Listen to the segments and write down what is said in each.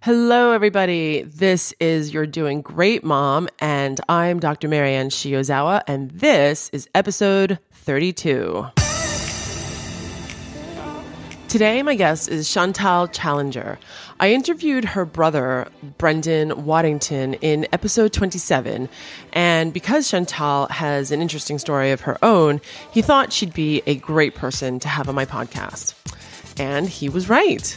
Hello, everybody. This is You're Doing Great, Mom, and I'm Dr. Marianne Shiozawa, and this is episode 32. Today, my guest is Chantal Challenger. I interviewed her brother, Brendan Waddington, in episode 27, and because Chantal has an interesting story of her own, he thought she'd be a great person to have on my podcast. And he was right.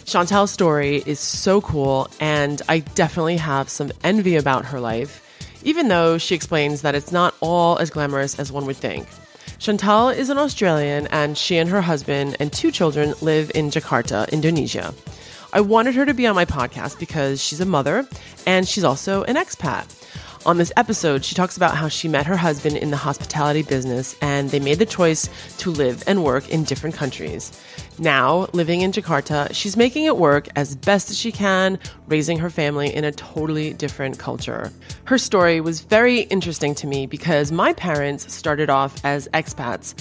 Chantal's story is so cool, and I definitely have some envy about her life, even though she explains that it's not all as glamorous as one would think. Chantal is an Australian, and she and her husband and 2 children live in Jakarta, Indonesia. I wanted her to be on my podcast because she's a mother, and she's also an expat. On this episode, she talks about how she met her husband in the hospitality business and they made the choice to live and work in different countries. Now, living in Jakarta, she's making it work as best as she can, raising her family in a totally different culture. Her story was very interesting to me because my parents started off as expats,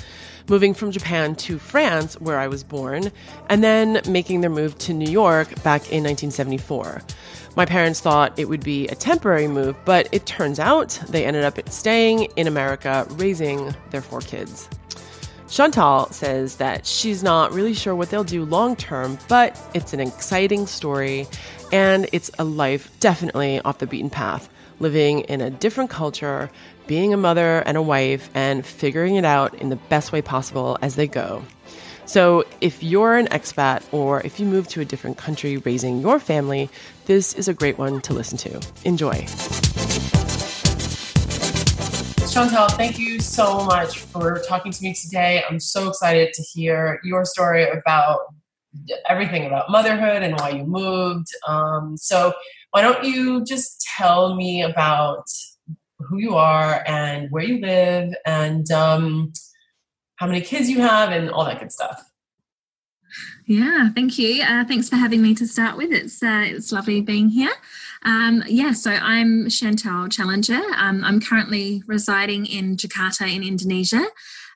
moving from Japan to France, where I was born, and then making their move to New York back in 1974. My parents thought it would be a temporary move, but it turns out they ended up staying in America, raising their 4 kids. Chantal says that she's not really sure what they'll do long term, but it's an exciting story, and it's a life definitely off the beaten path, living in a different culture, being a mother and a wife, and figuring it out in the best way possible as they go. So if you're an expat or if you move to a different country raising your family, this is a great one to listen to. Enjoy. Chantal, thank you so much for talking to me today. I'm so excited to hear your story about everything about motherhood and why you moved. So why don't you just tell me about who you are and where you live and how many kids you have and all that good stuff. Yeah, thank you. Thanks for having me to start with. It's lovely being here. So I'm Chantal Challenger. I'm currently residing in Jakarta in Indonesia.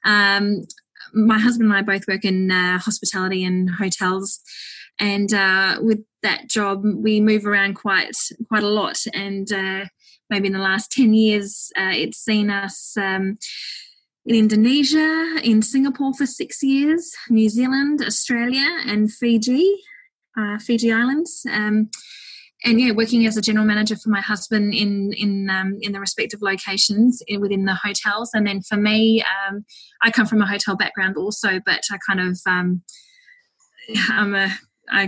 My husband and I both work in hospitality and hotels, and with that job, we move around quite a lot. And maybe in the last 10 years, it's seen us in Indonesia, in Singapore for 6 years, New Zealand, Australia, and Fiji Islands. Working as a general manager for my husband in the respective locations within the hotels. And then for me, I come from a hotel background also, but I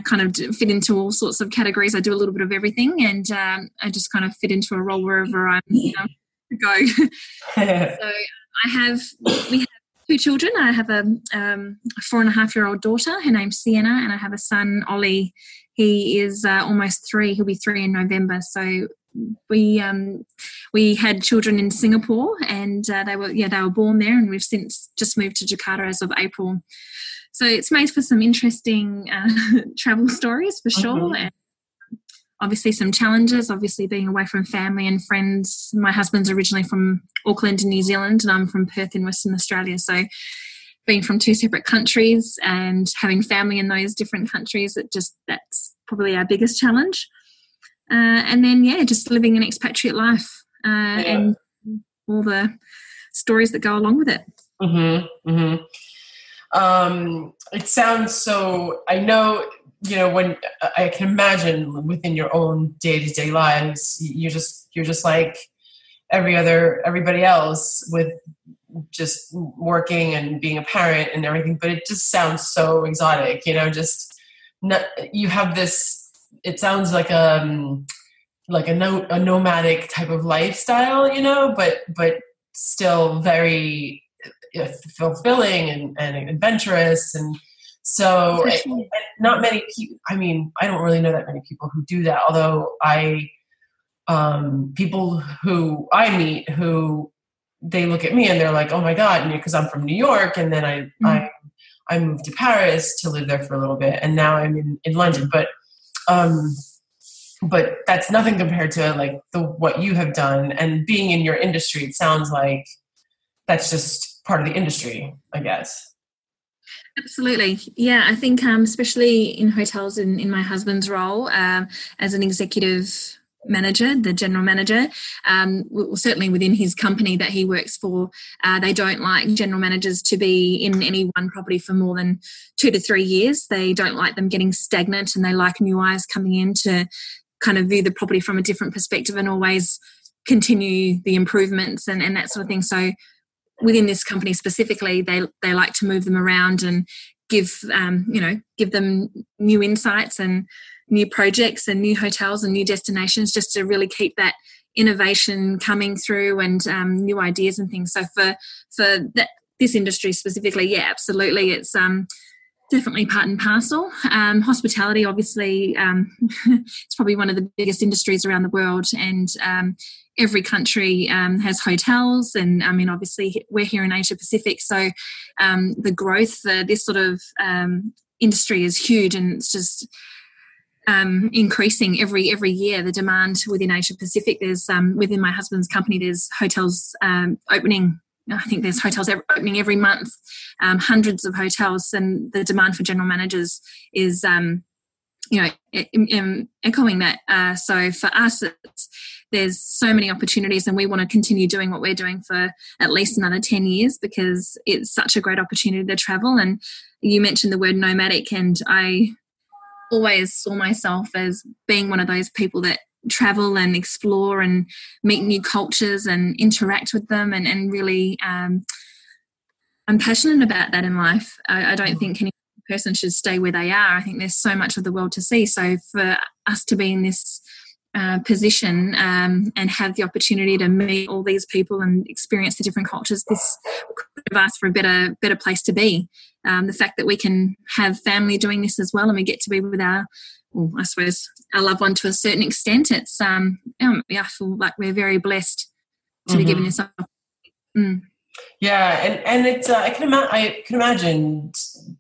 kind of fit into all sorts of categories. I do a little bit of everything, and I just kind of fit into a role wherever I go. So we have 2 children. I have a 4.5-year-old daughter. Her name's Sienna, and I have a son, Ollie. He is almost 3. He'll be 3 in November. So we had children in Singapore, and they were born there, and we've since just moved to Jakarta as of April. So it's made for some interesting travel stories for sure. Mm-hmm. And obviously some challenges, obviously being away from family and friends. My husband's originally from Auckland in New Zealand, and I'm from Perth in Western Australia. So being from 2 separate countries and having family in those different countries, that's probably our biggest challenge. And then, just living an expatriate life and all the stories that go along with it. Mm-hmm. Mm-hmm. It sounds so, I know, when I can imagine within your own day-to-day lives, you're just like everybody else with just working and being a parent and everything, but it just sounds so exotic, you have this, it sounds like a nomadic type of lifestyle, but still very fulfilling and adventurous. And so not many people, I don't really know that many people who do that, although people who I meet who they look at me and they're like, oh my God, because I'm from New York, and then I moved to Paris to live there for a little bit, and now I'm in London. But that's nothing compared to what you have done, and being in your industry. It sounds like that's just part of the industry, I guess. Absolutely. Yeah, I think especially in hotels in my husband's role as an executive manager, the general manager, certainly within his company that he works for, they don't like general managers to be in any one property for more than 2 to 3 years. They don't like them getting stagnant, and they like new eyes coming in to kind of view the property from a different perspective and always continue the improvements and that sort of thing. So within this company specifically, they like to move them around and give them new insights and new projects and new hotels and new destinations, just to really keep that innovation coming through and new ideas and things. So for this industry specifically, yeah, absolutely, it's definitely part and parcel. Hospitality, obviously, it's probably one of the biggest industries around the world, and every country has hotels. And I mean, obviously, we're here in Asia Pacific, so the growth, this sort of industry is huge, and it's just increasing every year. The demand within Asia Pacific, there's within my husband's company, there's hotels opening. I think there's hotels opening every month, hundreds of hotels, and the demand for general managers is, echoing that. So for us, there's so many opportunities, and we want to continue doing what we're doing for at least another 10 years because it's such a great opportunity to travel. And you mentioned the word nomadic, and I always saw myself as being one of those people that travel and explore and meet new cultures and interact with them, and really I'm passionate about that in life. I don't think any person should stay where they are. I think there's so much of the world to see. So for us to be in this position and have the opportunity to meet all these people and experience the different cultures, this could have asked for a better place to be. The fact that we can have family doing this as well, and we get to be with our loved one to a certain extent, it's I feel like we're very blessed to be given this opportunity. Yeah, and it's I can imagine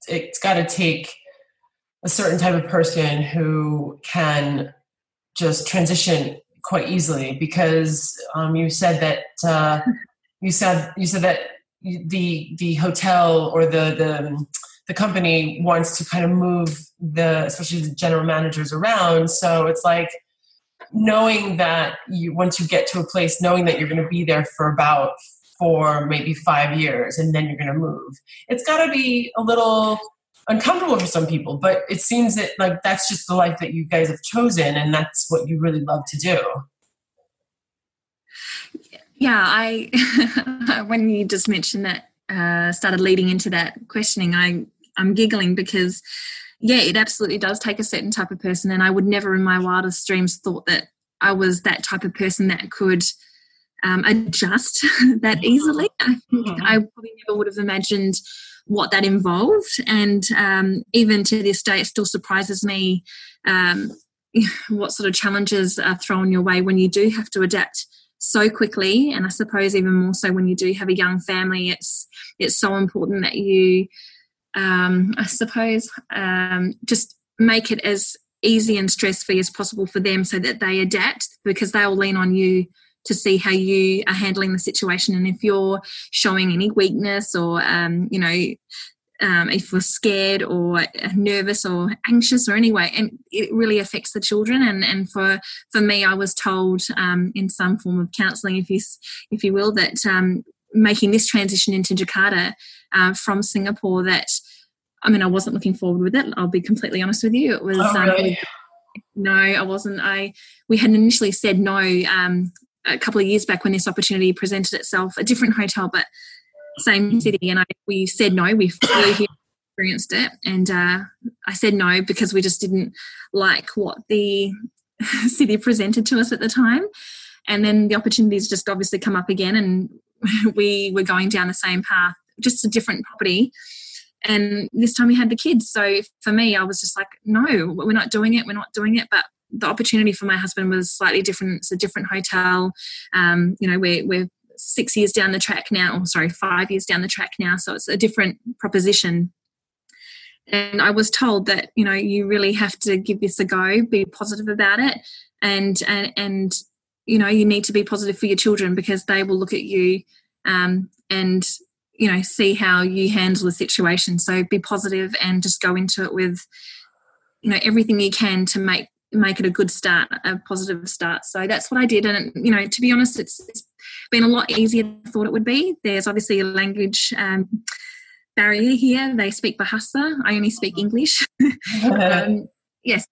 it's got to take a certain type of person who can just transition quite easily, because you said that the hotel or the company wants to kind of move especially the general managers around. So it's like knowing that once you get to a place, knowing that you're going to be there for maybe 5 years and then you're going to move. It's got to be a little uncomfortable for some people, but it seems that like that's just the life that you guys have chosen, and that's what you really love to do. Yeah, when you just mentioned that, started leading into that questioning, I'm giggling because, yeah, it absolutely does take a certain type of person, and I would never in my wildest dreams thought that I was that type of person that could adjust that easily. I think I probably never would have imagined what that involved, and even to this day it still surprises me what sort of challenges are thrown your way when you do have to adapt so quickly. And I suppose even more so when you do have a young family, it's so important that you just make it as easy and stress-free as possible for them, so that they adapt, because they'll lean on you to see how you are handling the situation. And if you're showing any weakness or, if you're scared or nervous or anxious or anyway, and it really affects the children. And for me, I was told in some form of counselling, if you will, that making this transition into Jakarta from Singapore, that, I mean, I wasn't looking forward with it. I'll be completely honest with you. It was really? No, I wasn't. We had initially said no a couple of years back when this opportunity presented itself, a different hotel but same city, and we said no. We flew here, experienced it, and I said no because we just didn't like what the city presented to us at the time. And then the opportunities just obviously come up again, and we were going down the same path, just a different property. And this time we had the kids. So for me, I was just like, no, we're not doing it. But the opportunity for my husband was slightly different. It's a different hotel. We're 6 years down the track now. 5 years down the track now. So it's a different proposition. And I was told that, you really have to give this a go, be positive about it. And you need to be positive for your children, because they will look at you and see how you handle the situation. So be positive and just go into it with, everything you can to make it a good start, a positive start. So that's what I did. And, to be honest, it's been a lot easier than I thought it would be. There's obviously a language barrier here. They speak Bahasa. I only speak English. Yes,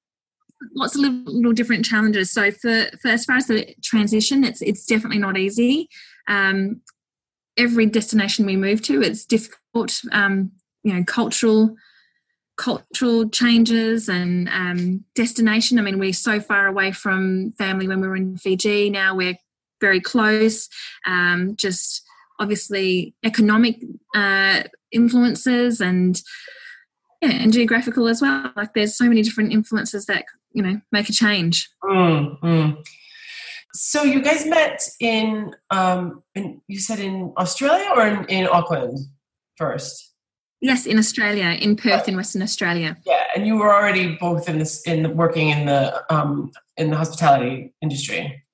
lots of little different challenges. So for as far as the transition, it's definitely not easy. Every destination we move to, it's difficult. Cultural changes and destination. I mean, we're so far away from family when we were in Fiji. Now we're very close. Just obviously economic influences and geographical as well. Like there's so many different influences that make a change. So you guys met in you said in Australia or in Auckland first? Yes, in Australia, in Perth, in Western Australia. Yeah, and you were already both working in the hospitality industry.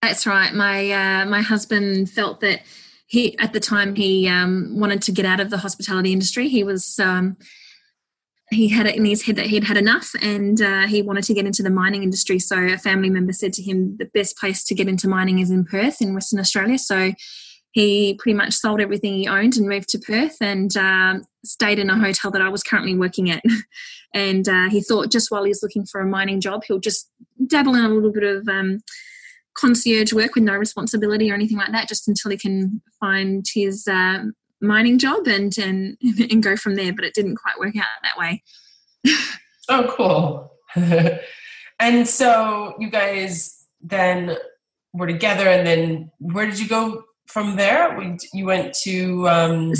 That's right. My husband felt that at the time he wanted to get out of the hospitality industry. He was he had it in his head that he'd had enough, and he wanted to get into the mining industry. So a family member said to him, the best place to get into mining is in Perth, in Western Australia. So he pretty much sold everything he owned and moved to Perth and stayed in a hotel that I was currently working at. And he thought just while he's looking for a mining job, he'll just dabble in a little bit of concierge work with no responsibility or anything like that, just until he can find his mining job and go from there. But it didn't quite work out that way. Oh, cool. And so you guys then were together, and then where did you go from there? You went to...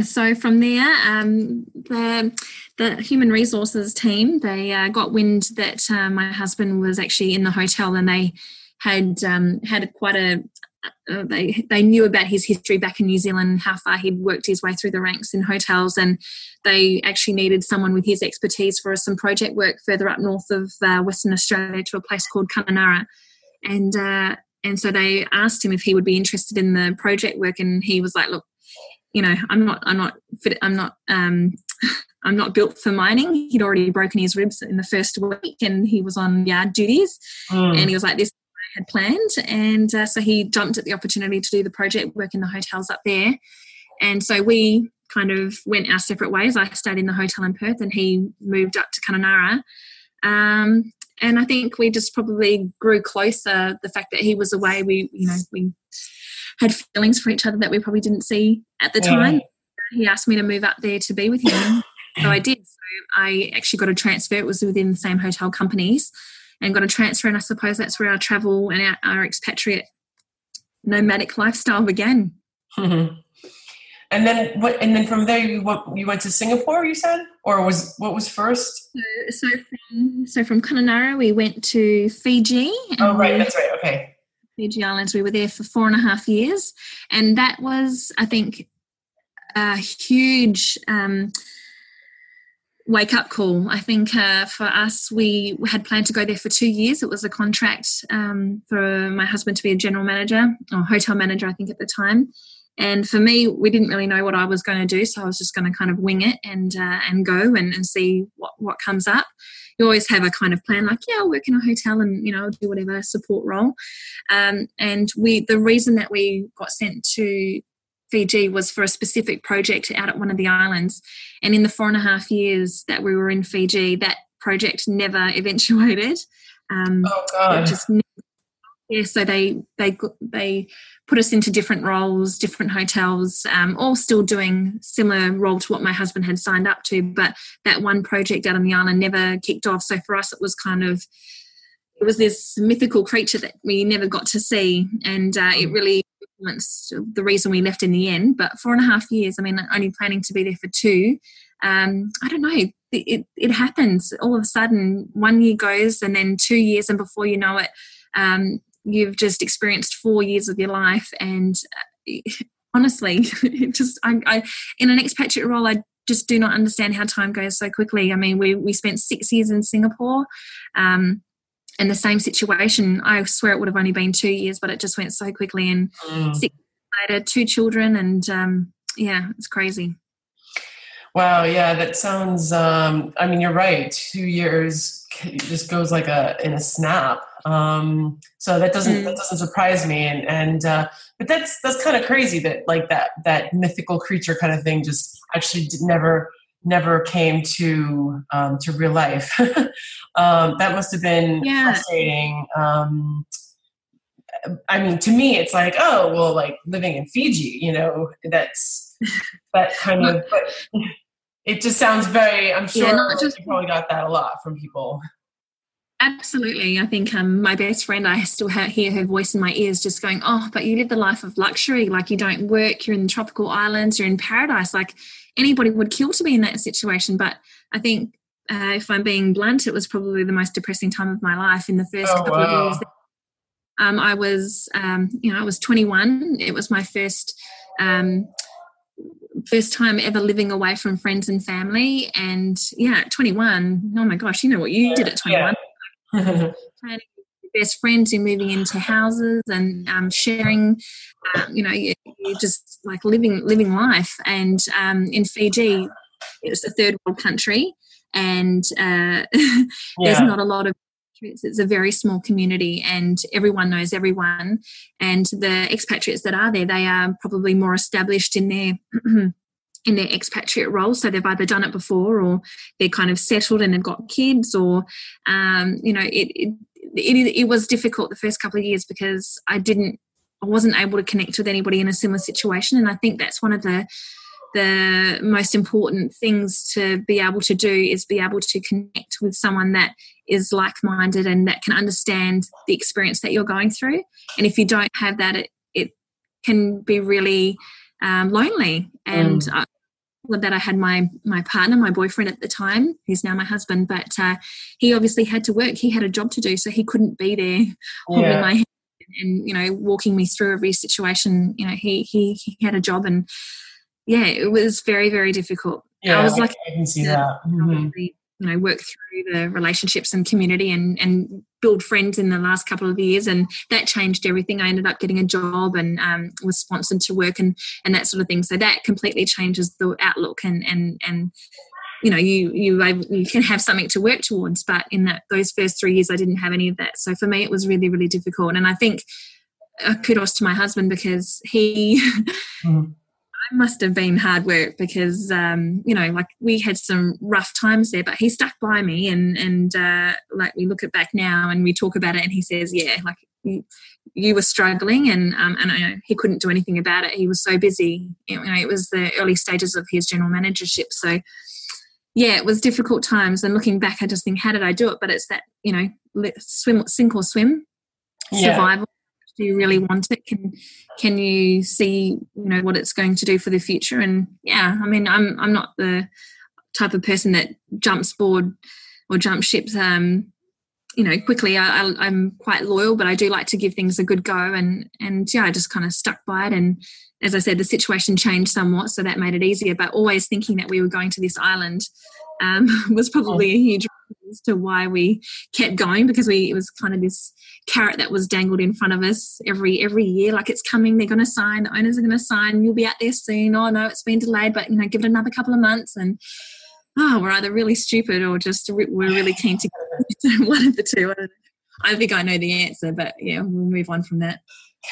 So from there, the human resources team, they got wind that my husband was actually in the hotel, and they had quite a... They knew about his history back in New Zealand, how far he'd worked his way through the ranks in hotels, and they actually needed someone with his expertise for some project work further up north of Western Australia to a place called Kununurra. And so they asked him if he would be interested in the project work, and he was like, "Look, I'm not built for mining." He'd already broken his ribs in the first week, and he was on yard duties, and he was like, "This is what I had planned," and so he jumped at the opportunity to do the project work in the hotels up there, and so we kind of went our separate ways. I stayed in the hotel in Perth, and he moved up to Kununurra. And I think we just probably grew closer. The fact that he was away, we had feelings for each other that we probably didn't see at the time. He asked me to move up there to be with him. So I did. So I actually got a transfer. It was within the same hotel companies, and got a transfer. And I suppose that's where our travel and our expatriate nomadic lifestyle began. Mm-hmm. And then what? And then from there, you went to Singapore, you said, or what was first? So from Kununurra, we went to Fiji. Oh, right, that's right. Okay. Fiji Islands. We were there for 4.5 years, and that was, I think, a huge wake-up call. I think for us, we had planned to go there for 2 years. It was a contract for my husband to be a general manager, or hotel manager, I think, at the time. And for me, we didn't really know what I was going to do, so I was just going to kind of wing it and go and see what comes up. You always have a kind of plan, like, I'll work in a hotel and, I'll do whatever support role. And the reason that we got sent to Fiji was for a specific project out at one of the islands. And in the 4.5 years that we were in Fiji, that project never eventuated. Oh, God. So they put us into different roles, different hotels, all still doing similar role to what my husband had signed up to. But that one project out on the island never kicked off. So for us, it was this mythical creature that we never got to see, and it really influenced the reason we left in the end. But 4.5 years, I mean, only planning to be there for 2. I don't know. It happens all of a sudden. 1 year goes, and then 2 years, and before you know it, you've just experienced 4 years of your life. And honestly, I in an expatriate role, I just do not understand how time goes so quickly. I mean, we spent 6 years in Singapore, and the same situation. I swear it would have only been 2 years, but it just went so quickly. And 6 years later, 2 children, and yeah, it's crazy. Wow. Yeah, that sounds, I mean, you're right. 2 years just goes like in a snap. So that doesn't surprise me. But that's kind of crazy that like that mythical creature kind of thing just actually never came to real life. That must have been frustrating. I mean, to me, it's like, oh, well, like living in Fiji, that's that kind of, but it just sounds I'm sure not just, you probably got that a lot from people. absolutely. I think my best friend, I still hear her voice in my ears just going, oh, but you live the life of luxury. Like you don't work, you're in the tropical islands, you're in paradise. Like anybody would kill to be in that situation. But I think if I'm being blunt, it was probably the most depressing time of my life in the first couple of years. I was 21. It was my first time ever living away from friends and family. And at 21, oh my gosh, you know what you did at 21. Planning with your best friends, you're moving into houses and sharing, you're just like living life. And in Fiji, it's a third world country, and there's not a lot of. It's a very small community and everyone knows everyone. And the expatriates that are there, they are probably more established in their in their expatriate role. So they've either done it before or they're kind of settled and have got kids, or it was difficult the first couple of years because I wasn't able to connect with anybody in a similar situation. And I think that's one of the most important things to be able to do is be able to connect with someone that is like-minded and that can understand the experience that you're going through. And if you don't have that, it can be really lonely. And that I had my partner, my boyfriend at the time, who's now my husband, but he obviously had to work. He had a job to do, so he couldn't be there holding my hand and walking me through every situation. He had a job, and it was very, very difficult. Yeah, I was lucky I can see that. Work through the relationships and community and build friends in the last couple of years, and that changed everything. I ended up getting a job and was sponsored to work and that sort of thing. So that completely changes the outlook and you can have something to work towards. But in those first 3 years, I didn't have any of that. So for me, it was really, really difficult. And I think kudos to my husband because he. Must have been hard work because like we had some rough times there, but he stuck by me and like we look at back now and we talk about it and he says like you were struggling and he couldn't do anything about it. He was so busy. It was the early stages of his general managership, so it was difficult times. And looking back, I just think, how did I do it? But it's that sink or swim, survival. Do you really want it? Can you see what it's going to do for the future? And I mean, I'm not the type of person that jumps board or jumps ships quickly. I'm quite loyal, but I do like to give things a good go. And I just kind of stuck by it. And as I said, the situation changed somewhat, so that made it easier. But always thinking that we were going to this island was probably a huge reason as to why we kept going, because it was kind of this carrot that was dangled in front of us every year, like it's coming, they're going to sign, the owners are going to sign, you'll be out there soon. Oh no, it's been delayed, but give it another couple of months. And we're either really stupid or just we're really keen to get one of the two. I think I know the answer, but we'll move on from that.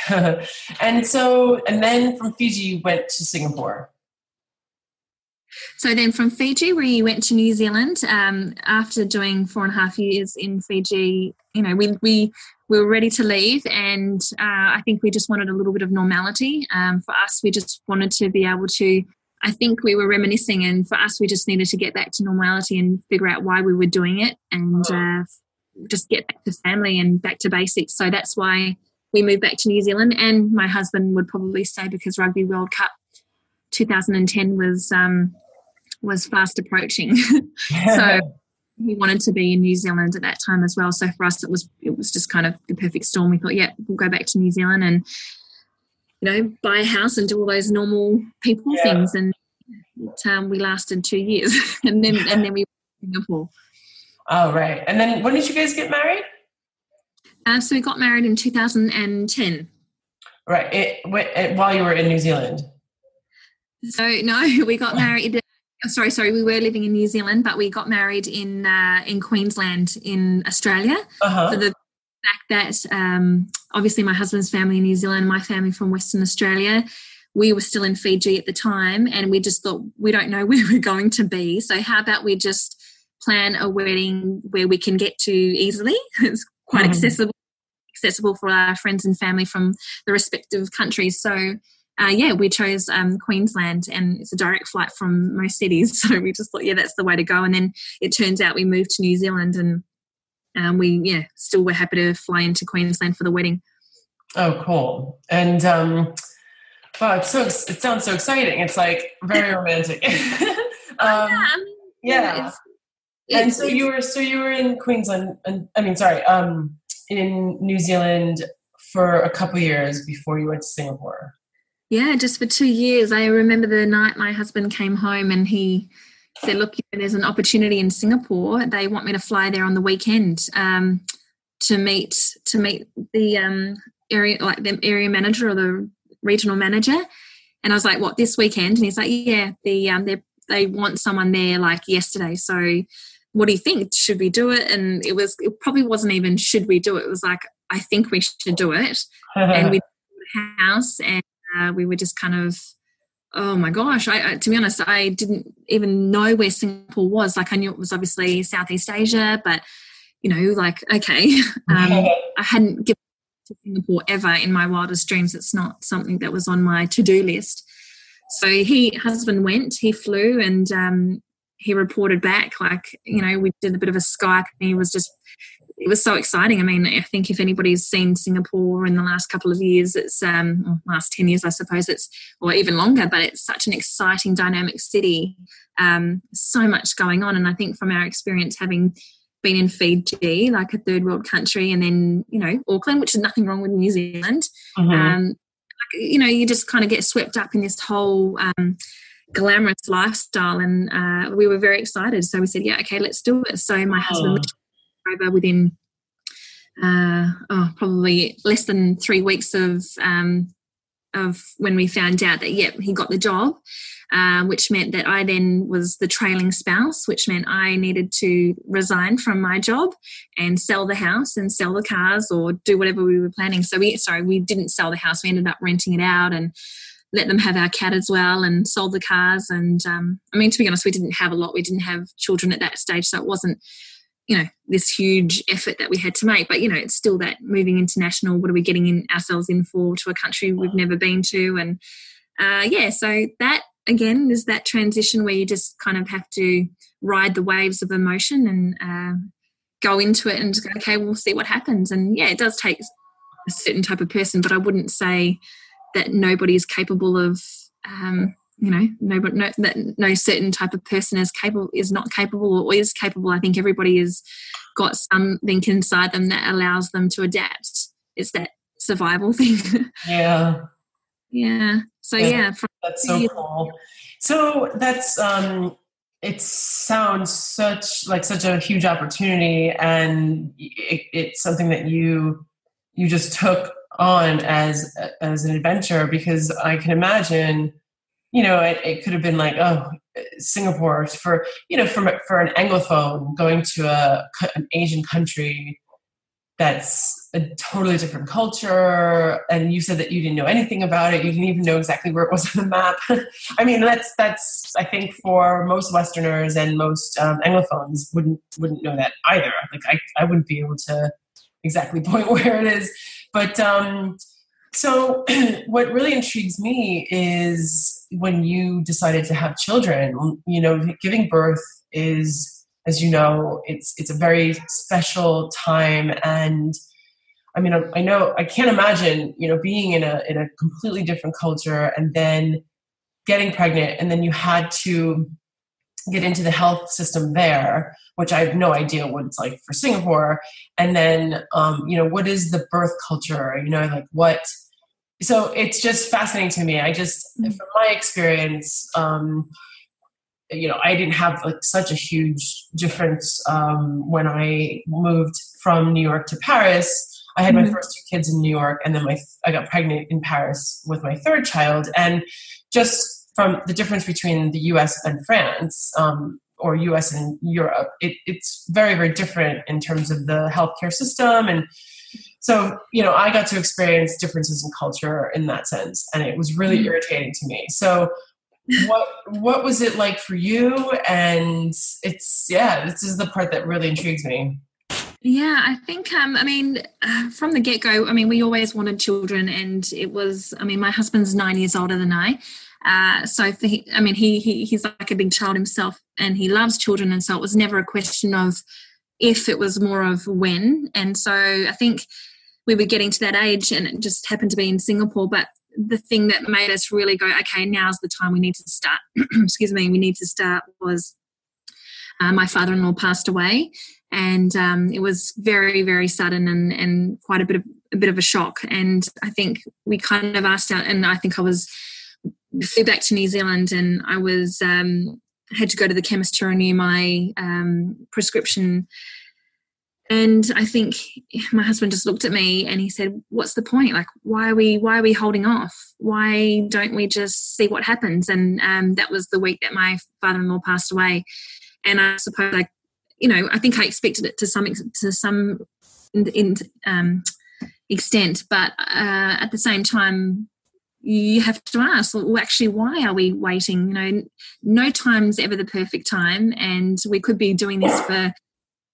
And then from Fiji you went to Singapore. So then from Fiji, we went to New Zealand. After doing 4.5 years in Fiji, we were ready to leave, and I think we just wanted a little bit of normality. For us, we just wanted to be able to, I think we were reminiscing, and for us, we just needed to get back to normality and figure out why we were doing it and just get back to family and back to basics. So that's why we moved back to New Zealand. And my husband would probably say because Rugby World Cup 2010 was fast approaching. So we wanted to be in New Zealand at that time as well. So for us, it was just kind of the perfect storm. We thought, we'll go back to New Zealand and, buy a house and do all those normal people things. And we lasted 2 years and then we went to Singapore. Oh, right. And then when did you guys get married? So we got married in 2010. Right. While you were in New Zealand. So no, we got married. Sorry, we were living in New Zealand, but we got married in Queensland in Australia. Uh-huh. For the fact that obviously my husband's family in New Zealand, my family from Western Australia, we were still in Fiji at the time, and we just thought, we don't know where we're going to be, so how about we just plan a wedding where we can get to easily. It's quite accessible for our friends and family from the respective countries. So we chose Queensland, and it's a direct flight from most cities. So we just thought, that's the way to go. And then it turns out we moved to New Zealand, and we still were happy to fly into Queensland for the wedding. Oh, cool. And wow, it sounds so exciting. It's like very romantic. And so you were in Queensland, and in New Zealand for a couple of years before you went to Singapore. Yeah, just for 2 years. I remember the night my husband came home and he said, look, there's an opportunity in Singapore. They want me to fly there on the weekend to meet the area manager or the regional manager. And I was like, what, this weekend? And he's like, yeah, they want someone there like yesterday. So what do you think? Should we do it? And it probably wasn't even should we do it. It was like, I think we should do it. And we bought a house, and we were just kind of, oh my gosh, I to be honest, I didn't even know where Singapore was. Like, I knew it was obviously Southeast Asia, but okay. I hadn't given to Singapore ever in my wildest dreams. It's not something that was on my to-do list. So husband went, he flew, and he reported back, we did a bit of a Skype, and it was so exciting. I mean, I think if anybody's seen Singapore in the last couple of years, it's last 10 years, I suppose, or even longer, but it's such an exciting, dynamic city. So much going on. And I think from our experience, having been in Fiji, like a third world country, and then, Auckland, which is nothing wrong with New Zealand, you just kind of get swept up in this whole glamorous lifestyle, and we were very excited. So we said, yeah, okay, let's do it. So my husband over within probably less than 3 weeks of when we found out that he got the job, which meant that I then was the trailing spouse, which meant I needed to resign from my job and sell the house and sell the cars or do whatever we were planning. So we didn't sell the house. We ended up renting it out and let them have our cat as well, and sold the cars. And to be honest, we didn't have a lot. We didn't have children at that stage, so it wasn't this huge effort that we had to make. But it's still that moving international, what are we getting ourselves in for, to a country we've never been to? And so that again is that transition where you just kind of have to ride the waves of emotion and go into it and just go, okay, we'll see what happens. And it does take a certain type of person, but I wouldn't say that nobody is capable of no certain type of person is not capable or is capable. I think everybody has got something inside them that allows them to adapt. It's that survival thing. Yeah. Yeah. So that's so cool. So that's it sounds such a huge opportunity, and it's something that you just took on as an adventure, because I can imagine, it could have been like, Singapore for an Anglophone going to an Asian country that's a totally different culture. And you said that you didn't know anything about it. You didn't even know exactly where it was on the map. I mean, that's I think for most Westerners and most Anglophones wouldn't know that either. Like I wouldn't be able to exactly point where it is. But so what really intrigues me is when you decided to have children. Giving birth is, as you know, it's a very special time. And I mean, I can't imagine, being in a completely different culture and then getting pregnant, and then you had to get into the health system there, which I have no idea what it's like for Singapore. And then, what is the birth culture? What? So it's just fascinating to me. From my experience, I didn't have such a huge difference when I moved from New York to Paris. I had my first 2 kids in New York, and then I got pregnant in Paris with my 3rd child. And just from the difference between the US and France, or US and Europe, it's very, very different in terms of the healthcare system. And so, I got to experience differences in culture in that sense, and it was really irritating to me. So what was it like for you? And this is the part that really intrigues me. Yeah, I think, from the get-go, we always wanted children, and it was, my husband's 9 years older than I. So he's like a big child himself, and he loves children. And so it was never a question of if, it was more of when. And so I think we were getting to that age, and it just happened to be in Singapore. But the thing that made us really go, okay, now's the time we need to start, was my father-in-law passed away. And it was very, very sudden and quite a bit of a shock. And I think we kind of asked out, and I think flew back to New Zealand, and I was had to go to the chemist to renew my prescription. And I think my husband just looked at me and he said, "What's the point? Like, why are we holding off? Why don't we just see what happens?" And that was the week that my father-in-law passed away. And I suppose, I think I expected it to some extent, but at the same time, you have to ask, well, actually, why are we waiting? No time's ever the perfect time, and we could be doing this for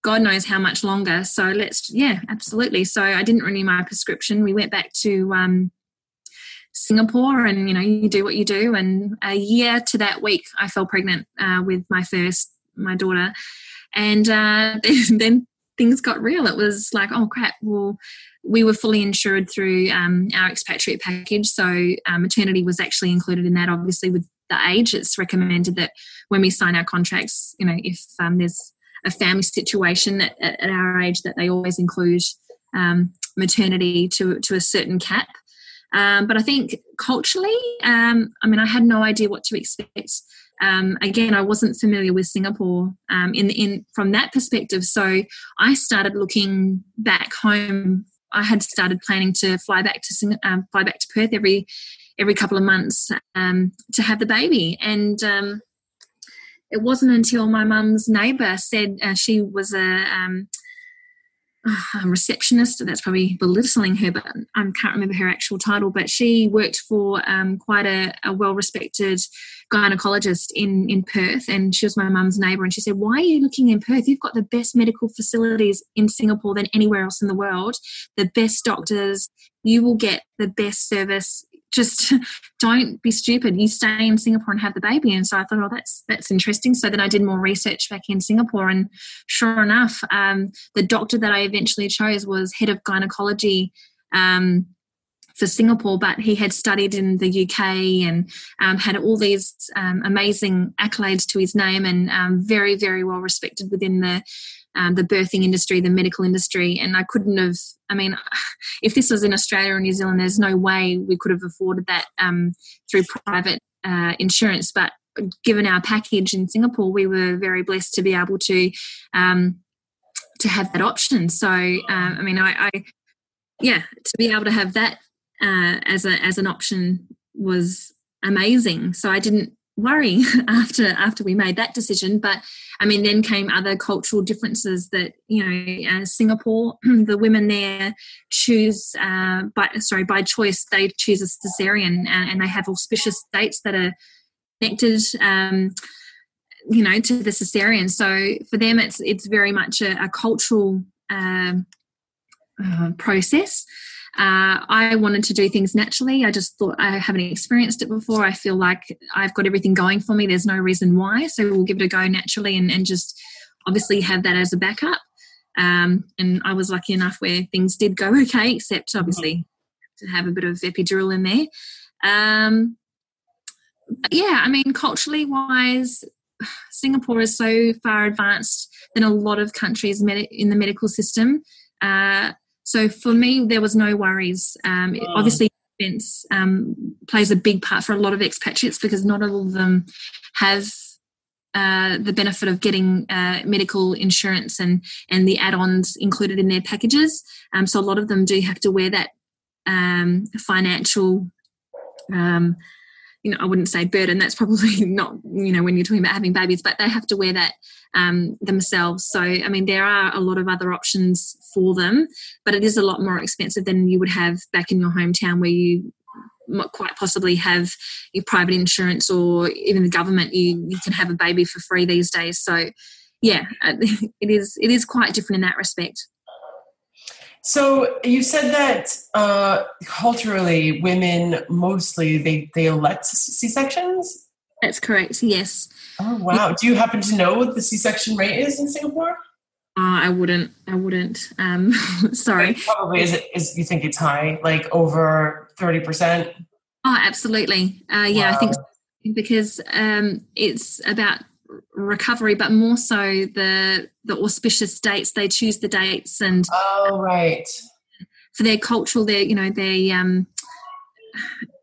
God knows how much longer. So absolutely. So I didn't renew my prescription. We went back to Singapore, and you do what you do. And a year to that week, I fell pregnant with my daughter. And then things got real. It was like, oh crap, well, we were fully insured through our expatriate package. So maternity was actually included in that. Obviously, with the age, it's recommended that when we sign our contracts, if there's a family situation at our age, that they always include maternity to a certain cap. But I think culturally, I had no idea what to expect. Again, I wasn't familiar with Singapore from that perspective. So I started looking back home. I had started planning to fly back to Perth every couple of months to have the baby. And it wasn't until my mum's neighbour said she was a receptionist. That's probably belittling her, but I can't remember her actual title. But she worked for quite a well-respected gynecologist in Perth, and she was my mum's neighbour. And she said, "Why are you looking in Perth? You've got the best medical facilities in Singapore than anywhere else in the world, the best doctors. You will get the best service. Just don't be stupid. You stay in Singapore and have the baby." And so I thought, that's interesting. So then I did more research back in Singapore, and sure enough, the doctor that I eventually chose was head of gynecology for Singapore, but he had studied in the UK and had all these amazing accolades to his name, and very, very well respected within the birthing industry, the medical industry. And I couldn't have, if this was in Australia or New Zealand, there's no way we could have afforded that through private insurance. But given our package in Singapore, we were very blessed to be able to have that option. So, to be able to have that as an option was amazing. So I didn't worry after we made that decision. But then came other cultural differences that, Singapore, the women there choose by choice, they choose a cesarean, and they have auspicious dates that are connected to the cesarean. So for them, it's very much a cultural process. I wanted to do things naturally. I just thought, I haven't experienced it before. I feel like I've got everything going for me. There's no reason why. So we'll give it a go naturally and just obviously have that as a backup. And I was lucky enough where things did go okay, except obviously to have a bit of epidural in there. Culturally wise, Singapore is so far advanced than a lot of countries in the medical system. So for me, there was no worries. Obviously, defence plays a big part for a lot of expatriates because not all of them have the benefit of getting medical insurance and the add-ons included in their packages. So a lot of them do have to wear that financial, I wouldn't say burden. That's probably not, when you're talking about having babies, but they have to wear that themselves. So, I mean, there are a lot of other options for them, but it is a lot more expensive than you would have back in your hometown, where you might quite possibly have your private insurance, or even the government. You can have a baby for free these days. So, yeah, it is quite different in that respect. So you said that culturally, women mostly they elect C-sections? That's correct, yes. Oh, wow. Do you happen to know what the C-section rate is in Singapore? I wouldn't. Sorry. But probably is you think it's high, like over 30%? Oh, absolutely. Wow. I think so, because it's about recovery, but more so the auspicious dates. They choose the dates, and right, for their cultural, I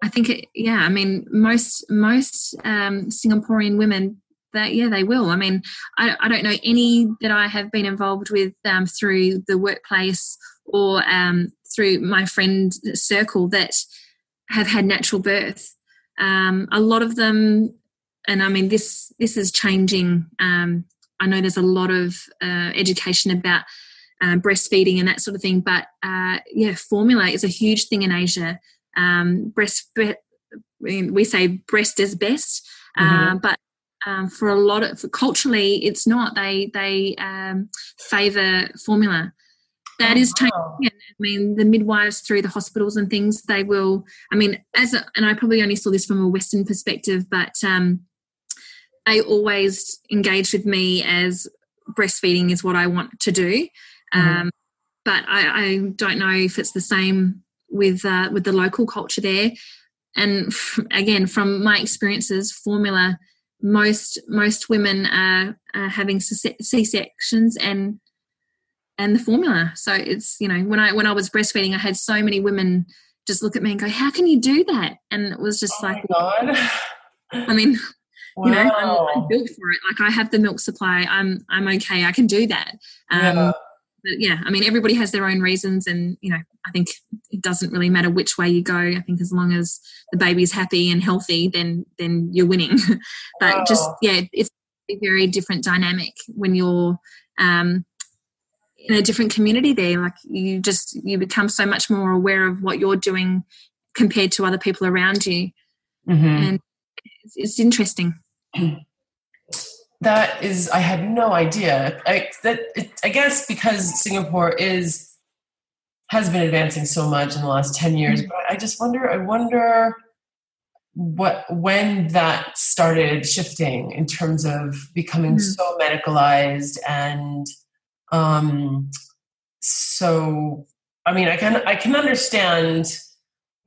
think I mean most Singaporean women, they will. I mean, I don't know any that I have been involved with through the workplace or through my friend circle that have had natural birth. A lot of them, and I mean this is changing. I know there's a lot of education about breastfeeding and that sort of thing, but formula is a huge thing in Asia. We say breast is best, but for a lot of culturally, it's not. They favour formula. That is changing. I mean, the midwives through the hospitals and things, they will. I mean, and I probably only saw this from a Western perspective, but they always engaged with me as breastfeeding is what I want to do. But I don't know if it's the same with the local culture there. And again, from my experiences, formula, most women are having C-sections and the formula. So it's, when I was breastfeeding, I had so many women just look at me and go, "How can you do that?" And it was just my God. I mean, wow. I'm built for it. Like, I have the milk supply. I'm okay. I can do that. But I mean, everybody has their own reasons, and I think it doesn't really matter which way you go. I think as long as the baby's happy and healthy, then you're winning. But it's a very different dynamic when you're in a different community there. Like, you become so much more aware of what you're doing compared to other people around you. And it's interesting. That is, I had no idea. I guess because Singapore has been advancing so much in the last 10 years, but I wonder when that started shifting in terms of becoming so medicalized. And so, I mean, I can understand,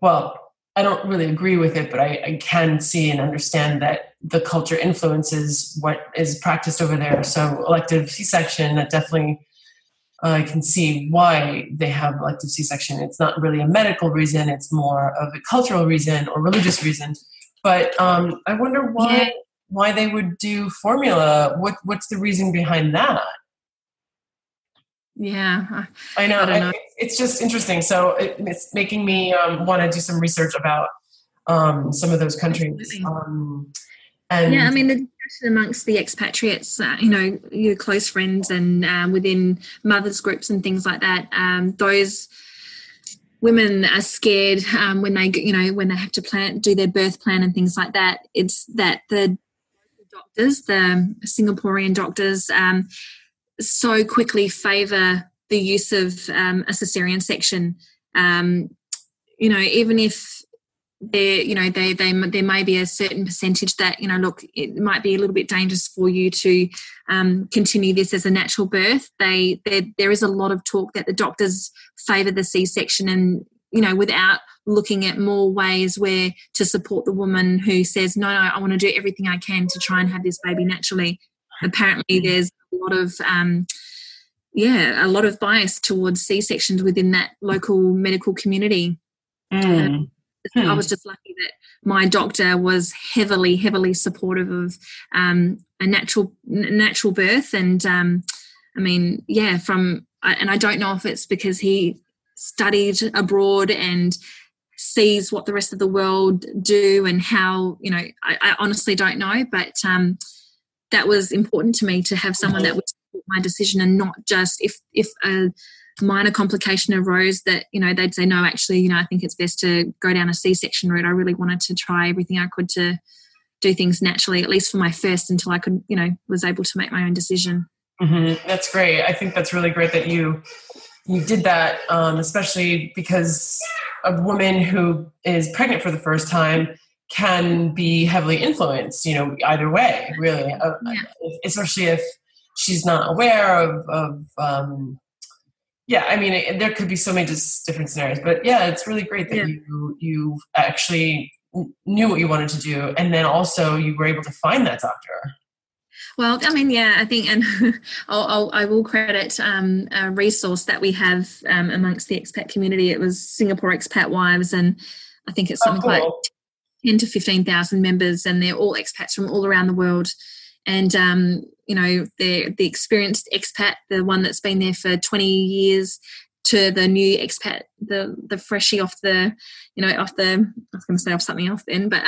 well, I don't really agree with it, but I can see and understand that the culture influences what is practiced over there. So elective C-section, that definitely, I can see why they have elective C-section. It's not really a medical reason. It's more of a cultural reason or religious reason. But I wonder why they would do formula. What's the reason behind that? Yeah, I know. I don't know. It's just interesting. So it's making me want to do some research about some of those countries. I mean, the discussion amongst the expatriates, your close friends and within mothers groups and things like that, those women are scared when they have to do their birth plan and things like that. It's that the doctors, the Singaporean doctors, so quickly favour the use of a cesarean section. Even if there may be a certain percentage that look, it might be a little bit dangerous for you to continue this as a natural birth. There is a lot of talk that the doctors favour the C-section, and without looking at more ways where to support the woman who says, no, I want to do everything I can to try and have this baby naturally. Apparently there's a lot of bias towards C-sections within that local medical community. The I was just lucky that my doctor was heavily, heavily supportive of a natural birth. And and I don't know if it's because he studied abroad and sees what the rest of the world do and how, I honestly don't know, but that was important to me to have someone that would support my decision, and not just if a minor complication arose that, they'd say, no, actually, I think it's best to go down a C-section route. I really wanted to try everything I could to do things naturally, at least for my first, until I could, was able to make my own decision. Mm-hmm. That's great. I think that's really great that you did that, especially because a woman who is pregnant for the first time can be heavily influenced, either way, really, especially if she's not aware of there could be so many just different scenarios, but it's really great that you actually knew what you wanted to do, and then also you were able to find that doctor. Well, I think, and I will credit a resource that we have amongst the expat community. It was Singapore Expat Wives, and I think it's something like 10 to 15,000 members, and they're all expats from all around the world. And, the experienced expat, the one that's been there for 20 years, to the new expat, the freshie off the, I was going to say off something else then, but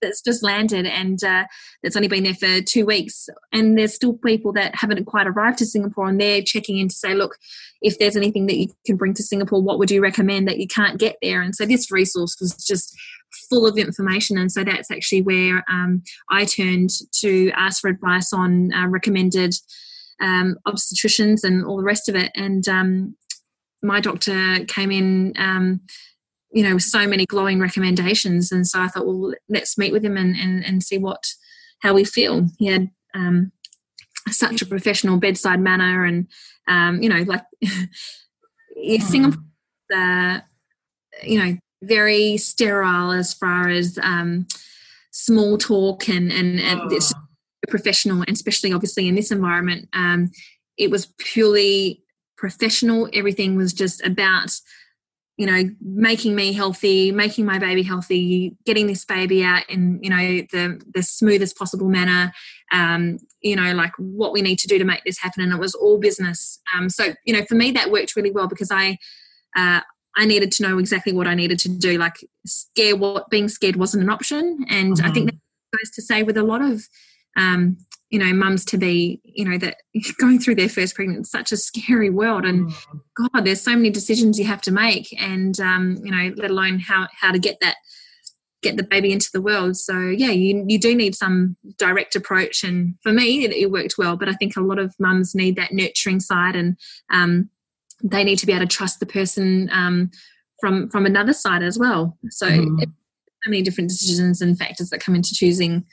that's just landed, and that's only been there for 2 weeks. And there's still people that haven't quite arrived to Singapore, and they're checking in to say, look, if there's anything that you can bring to Singapore, what would you recommend that you can't get there? And so this resource was just full of information. And so that's actually where I turned to ask for advice on recommended obstetricians and all the rest of it. And my doctor came in, with so many glowing recommendations. And so I thought, well, let's meet with him and see how we feel. He had such a professional bedside manner, and Singapore, very sterile as far as small talk and it's professional, and especially obviously in this environment, it was purely professional. Everything was just about, making me healthy, making my baby healthy, getting this baby out in, the smoothest possible manner, like what we need to do to make this happen. And it was all business. So, for me, that worked really well, because I needed to know exactly what I needed to do. Like being scared wasn't an option. And I think that goes to say with a lot of, mums to be, that going through their first pregnancy, it's such a scary world. And God, there's so many decisions you have to make, and, let alone how to get the baby into the world. So you do need some direct approach. And for me, it worked well, but I think a lot of mums need that nurturing side, and, they need to be able to trust the person from another side as well. So so many different decisions and factors that come into choosing.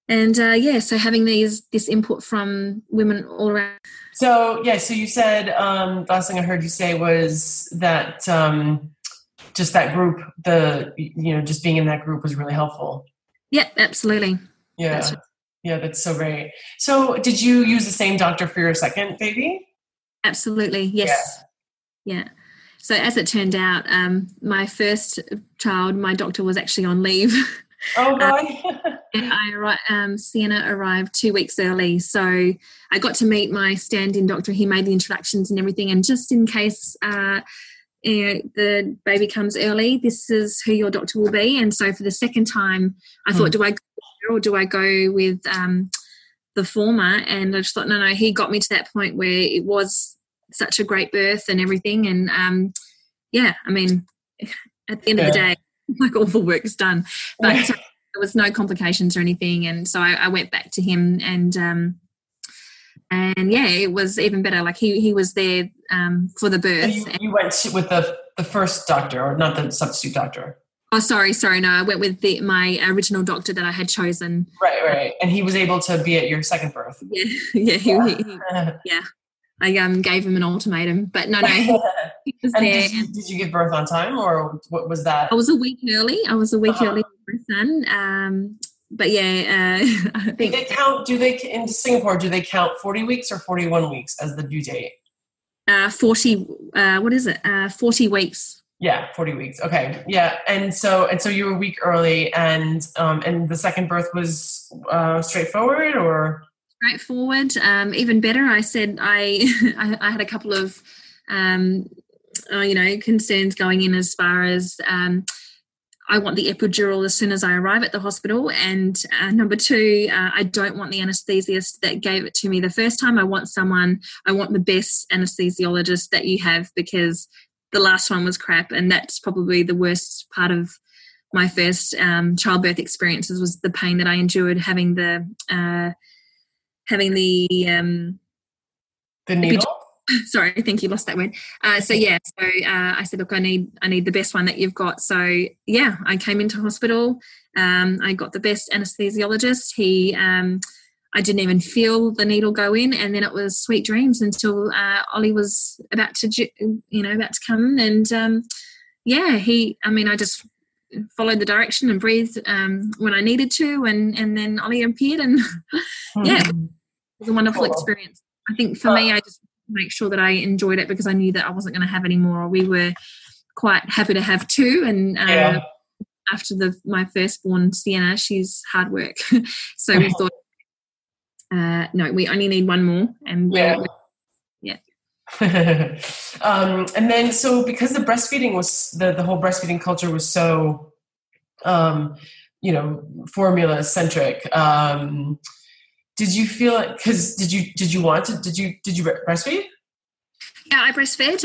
And so having this input from women all around. So you said last thing I heard you say was that just that group, just being in that group was really helpful. Yeah, absolutely. Yeah, that's so great. So did you use the same doctor for your second baby? Absolutely, yes. Yeah. So as it turned out, my first child, my doctor was actually on leave. Oh, God. Sienna arrived 2 weeks early. So I got to meet my stand-in doctor. He made the introductions and everything. And just in case the baby comes early, this is who your doctor will be. And so for the second time, I thought, do I go there or do I go with the former? And I just thought, no, he got me to that point where it was such a great birth and everything. And at the end of the day, like all the work's done, but there was no complications or anything. And so I went back to him, and it was even better. Like he was there for the birth. So you went with the first doctor, or not the substitute doctor? Oh, sorry. No, I went with my original doctor that I had chosen. Right. And he was able to be at your second birth. Yeah. I gave him an ultimatum, but no, he was there. Did you give birth on time, or what was that? I was a week early. Early with my son. But I think in Singapore, do they count 40 weeks or 41 weeks as the due date? 40, 40 weeks. Yeah, 40 weeks. Okay. Yeah. And so you were a week early, and the second birth was straightforward, or? Straightforward. Even better, I said I had a couple of concerns going in, as far as I want the epidural as soon as I arrive at the hospital, and number two, I don't want the anaesthesiast that gave it to me the first time. I want the best anaesthesiologist that you have, because the last one was crap, and that's probably the worst part of my first childbirth experiences, was the pain that I endured having the needle. Sorry, I think you lost that word. I said, look, I need the best one that you've got. So yeah, I came into hospital. I got the best anesthesiologist. I didn't even feel the needle go in, and then it was sweet dreams until Ollie was about to come. And I just followed the direction and breathed when I needed to, and then Ollie appeared, and yeah, it was a wonderful experience. I think for me, I just make sure that I enjoyed it, because I knew that I wasn't going to have any more. We were quite happy to have two, and after my firstborn, Sienna, she's hard work. So we thought, no, we only need one more, and and then, so because the breastfeeding was the whole breastfeeding culture was so, formula centric. Did you feel it? Because did you breastfeed? Yeah, I breastfed.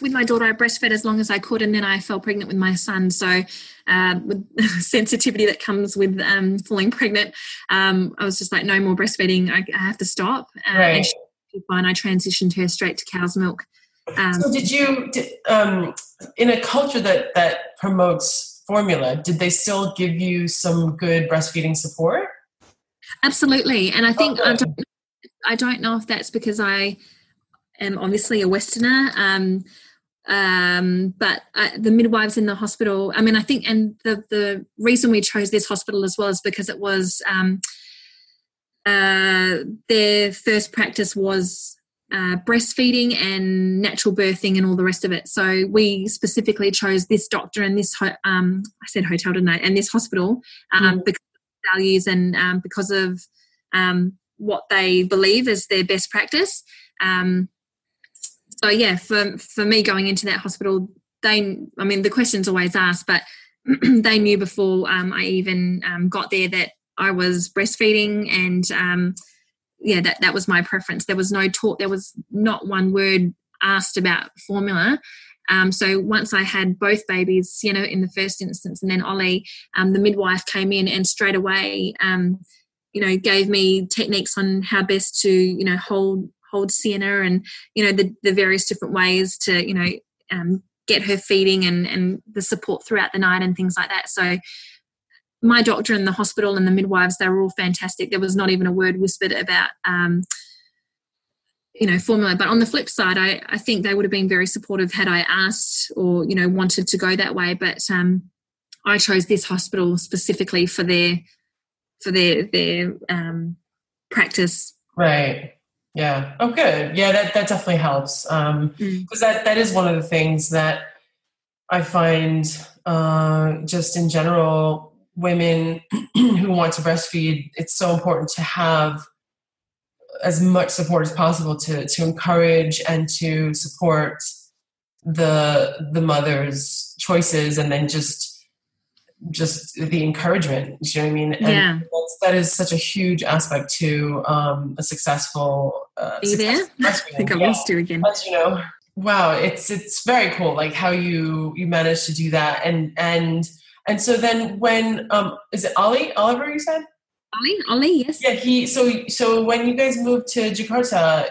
With my daughter, I breastfed as long as I could, and then I fell pregnant with my son. So with sensitivity that comes with falling pregnant, I was just like, no more breastfeeding. I have to stop. Right. And she was fine. I transitioned her straight to cow's milk. So did in a culture that promotes formula, did they still give you some good breastfeeding support? Absolutely. And I think, I don't know if that's because I am obviously a Westerner, but the midwives in the hospital, I think, and the reason we chose this hospital as well is because it was their first practice was breastfeeding and natural birthing and all the rest of it. So we specifically chose this doctor and this, I said hotel, didn't I? And this hospital because of values and because of what they believe is their best practice. So yeah, for me going into that hospital, the question's always asked, but they knew before I even got there that I was breastfeeding, and that was my preference. There was no talk, there was not one word asked about formula. So once I had both babies, in the first instance, and then Ollie, the midwife came in and straight away, gave me techniques on how best to, hold Sienna, and, the various different ways to, get her feeding and the support throughout the night and things like that. So my doctor and the hospital and the midwives, they were all fantastic. There was not even a word whispered about, formula. But on the flip side, I think they would have been very supportive had I asked or, wanted to go that way. But I chose this hospital specifically for their practice. Right. Yeah. Oh, good. Yeah, that definitely helps. Because that is one of the things that I find just in general, women who want to breastfeed, it's so important to have as much support as possible to encourage and to support the mother's choices, and then just the encouragement. Do you know what I mean? Yeah. And that is such a huge aspect to a successful Are you there? breastfeeding. I think I lost you again. As you know. Wow, it's very cool, like how you managed to do that, and so then when is it Oliver you said? Ollie, yes. Yeah, so when you guys moved to Jakarta,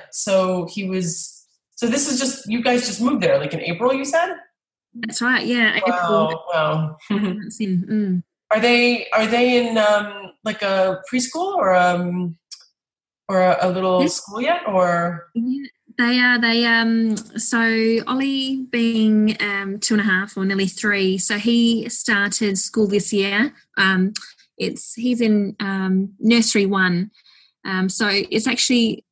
this is just, you guys just moved there like in April, you said? That's right, yeah. Wow. Are they in like a preschool or a little school yet, or? They are. So Ollie being 2.5 or nearly 3, so he started school this year. He's in nursery 1. So it's actually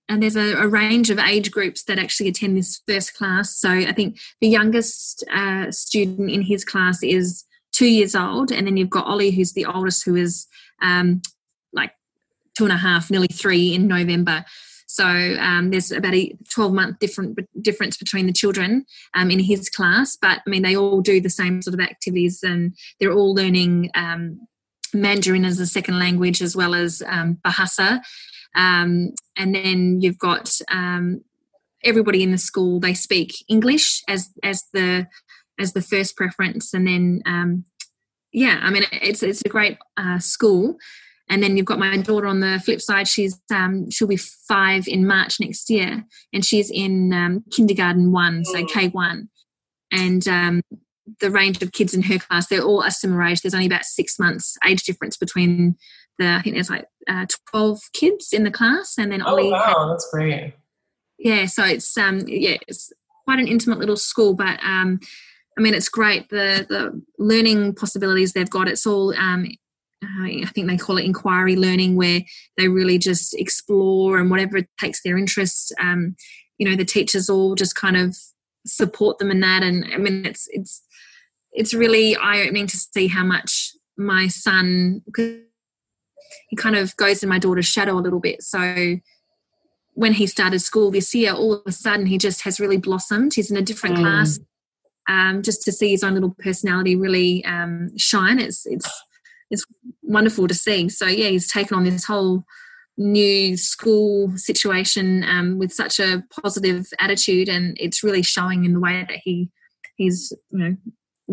there's a range of age groups that actually attend this first class. So I think the youngest student in his class is 2 years old, and then you've got Ollie, who's the oldest, who is like 2.5, nearly 3 in November. So there's about a 12-month difference between the children in his class. But, I mean, they all do the same sort of activities, and they're all learning Mandarin as a second language, as well as Bahasa. And then you've got everybody in the school, they speak English as the first preference. And then, I mean, it's a great school. And then you've got my daughter on the flip side. She'll be 5 in March next year, and she's in kindergarten 1, so K1. And the range of kids in her class, they're all a similar age. There's only about 6 months age difference between I think there's like 12 kids in the class. And then Ollie. Oh, wow, that's great. Yeah, so it's it's quite an intimate little school, but I mean, it's great. The learning possibilities they've got, it's all I think they call it inquiry learning, where they really just explore, and whatever takes their interest, the teachers all just kind of support them in that. And I mean, it's really eye-opening to see how much my son, because he kind of goes in my daughter's shadow a little bit. So when he started school this year, all of a sudden he just has really blossomed. He's in a different class. Just to see his own little personality really shine, it's wonderful to see. So, yeah, he's taken on this whole new school situation with such a positive attitude, and it's really showing in the way that he's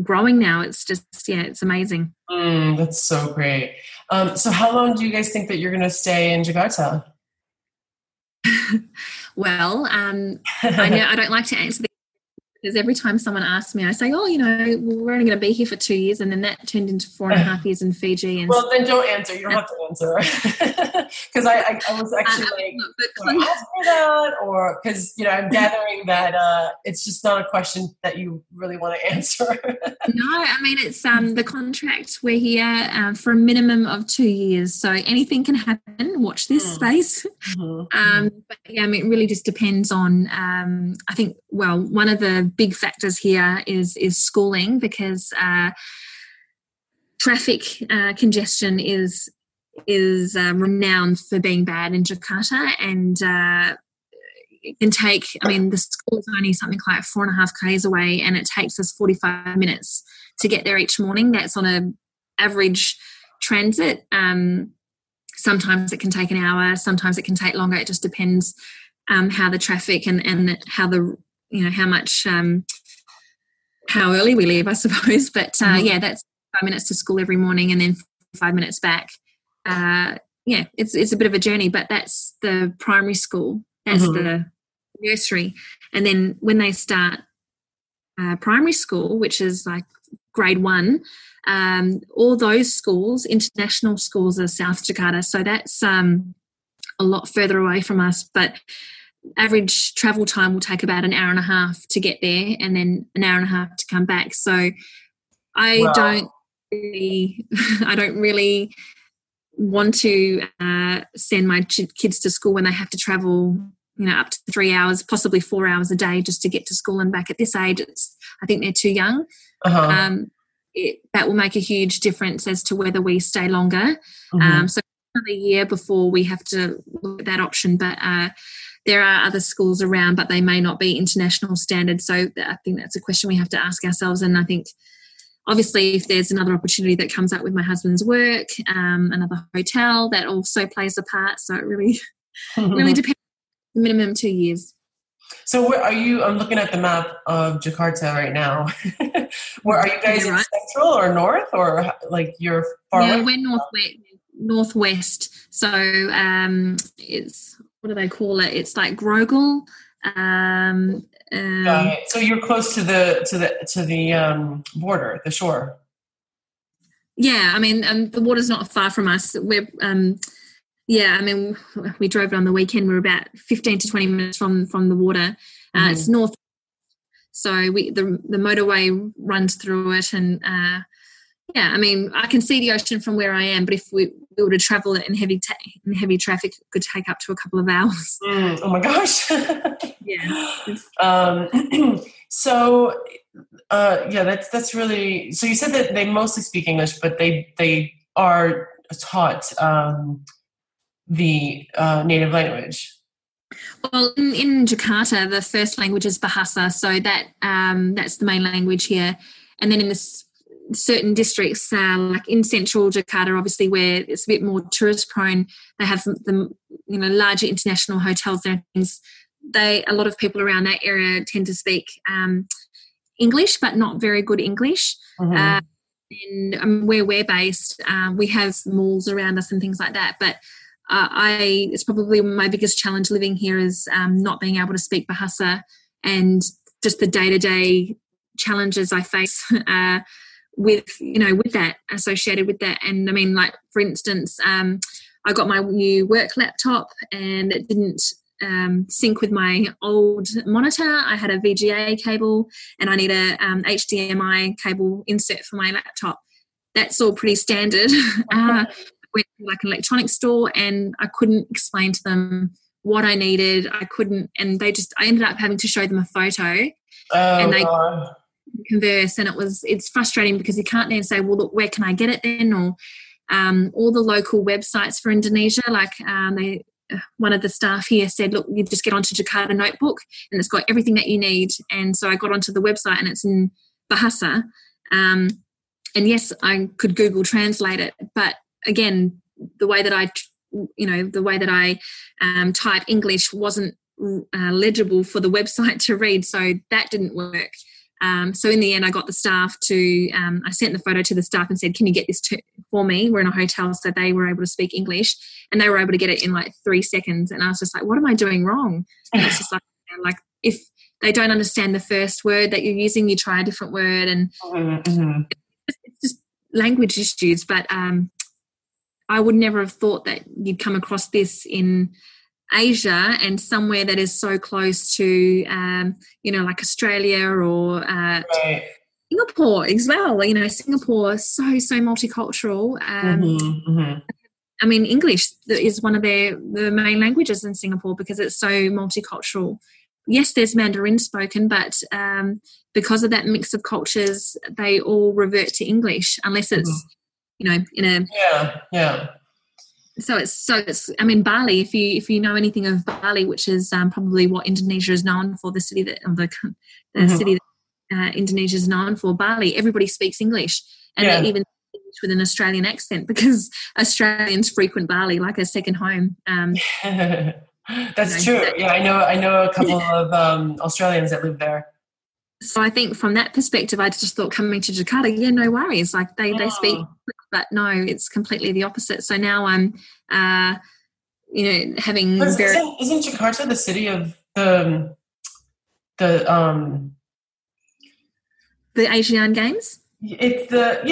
growing now. It's just, it's amazing. That's so great. So how long do you guys think that you're going to stay in Jakarta? Well, I know I don't like to answer because every time someone asks me, I say, we're only going to be here for 2 years, and then that turned into 4.5 years in Fiji. And well, then don't answer. You don't have to answer. Because I was actually do I ask for that? Or because, I'm gathering that it's just not a question that you really want to answer. No, I mean, it's the contract. We're here for a minimum of 2 years. So anything can happen. Watch this space. But yeah, I mean, it really just depends on, I think, well, one of the big factors here is schooling, because traffic congestion is renowned for being bad in Jakarta, and it can take, I mean, the school is only something like 4.5 k's away, and it takes us 45 minutes to get there each morning. That's on an average transit. Sometimes it can take an hour, sometimes it can take longer. It just depends how the traffic and how the how much how early we leave, I suppose. But that's 5 minutes to school every morning, and then 5 minutes back. It's a bit of a journey, but that's the primary school. That's the nursery. And then when they start primary school, which is like grade 1, all those schools, international schools, are South Jakarta. So that's a lot further away from us. But average travel time will take about an hour and a half to get there, and then an hour and a half to come back. So I don't really want to send my kids to school when they have to travel, up to 3 hours, possibly 4 hours a day just to get to school and back. At this age, I think they're too young. That will make a huge difference as to whether we stay longer. So another year before we have to look at that option. But there are other schools around, but they may not be international standards. So I think that's a question we have to ask ourselves. And I think, obviously, if there's another opportunity that comes up with my husband's work, another hotel, that also plays a part. So it really depends. Minimum 2 years. So where are you? I'm looking at the map of Jakarta right now. Where are you guys? In central or north, or like you're far away? We're northwest. So it's, what do they call it? It's like Grogol. So you're close to the border, the shore. Yeah, I mean, the water's not far from us. We're I mean, we drove it on the weekend. We're about 15 to 20 minutes from the water. It's north, so the motorway runs through it, and Yeah, I mean, I can see the ocean from where I am, but if we were to travel in heavy traffic, it could take up to a couple of hours. Oh my gosh. Yeah. So, yeah, that's really. So you said that they mostly speak English, but they are taught the native language. Well, in Jakarta, the first language is Bahasa, so that's the main language here. And then in this certain districts, like in central Jakarta, obviously where it's a bit more tourist prone, they have the larger international hotels there and things. A lot of people around that area tend to speak English, but not very good English. Mm-hmm. And where we're based, we have malls around us and things like that, but it's probably my biggest challenge living here is not being able to speak Bahasa, and just the day-to-day challenges I face with that, associated with that. And I mean, like, for instance, I got my new work laptop and it didn't sync with my old monitor. I had a VGA cable and I need a HDMI cable insert for my laptop. That's all pretty standard. Went to like an electronics store and I couldn't explain to them what I needed. I ended up having to show them a photo. And they converse, and it's frustrating because you can't then say, well, look, where can I get it then? Or all the local websites for Indonesia, like one of the staff here said, look, you just get onto Jakarta Notebook and it's got everything that you need. And so I got onto the website and it's in Bahasa. And yes, I could Google translate it, but again, the way that I type English wasn't legible for the website to read, so that didn't work. So in the end, I got the staff to, I sent the photo to the staff and said, can you get this for me? We're in a hotel, so they were able to speak English, and they were able to get it in like 3 seconds. And I was just like, what am I doing wrong? And it's just like if they don't understand the first word that you're using, you try a different word, and it's just language issues. But I would never have thought that you'd come across this in Asia and somewhere that is so close to, like Australia or Right. Singapore as well. Singapore is so multicultural. I mean, English is one of the main languages in Singapore because it's so multicultural. Yes, there's Mandarin spoken, but because of that mix of cultures, they all revert to English unless it's in a So it's I mean, Bali, if you know anything of Bali, which is probably what Indonesia is known for, the city that Indonesia is known for, Bali, everybody speaks English, and they even speak English with an Australian accent because Australians frequent Bali like a second home. That's true. I know a couple of Australians that live there. So I think from that perspective, I just thought coming to Jakarta, no worries. Like they speak, but no, it's completely the opposite. So now I'm, having Isn't Jakarta the city of the Asian Games? It's the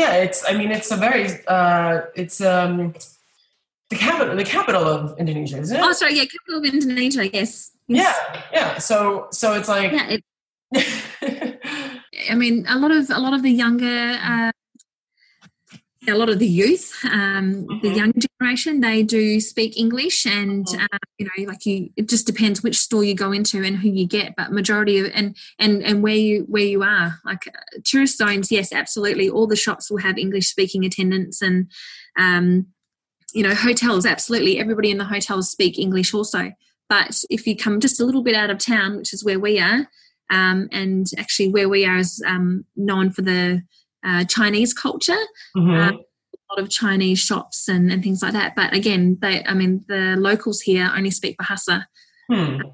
capital of Indonesia, isn't it? Oh, sorry, capital of Indonesia. Yes. Yeah. So it's like. Yeah, I mean, a lot of the younger, a lot of the youth, the young generation, they do speak English, and it just depends which store you go into and who you get. But majority of and where you are, like tourist zones, yes, absolutely, all the shops will have English speaking attendants, and hotels, absolutely, everybody in the hotels speak English also. But if you come just a little bit out of town, which is where we are. And actually where we are is known for the Chinese culture, a lot of Chinese shops and things like that. But again, the locals here only speak Bahasa. Or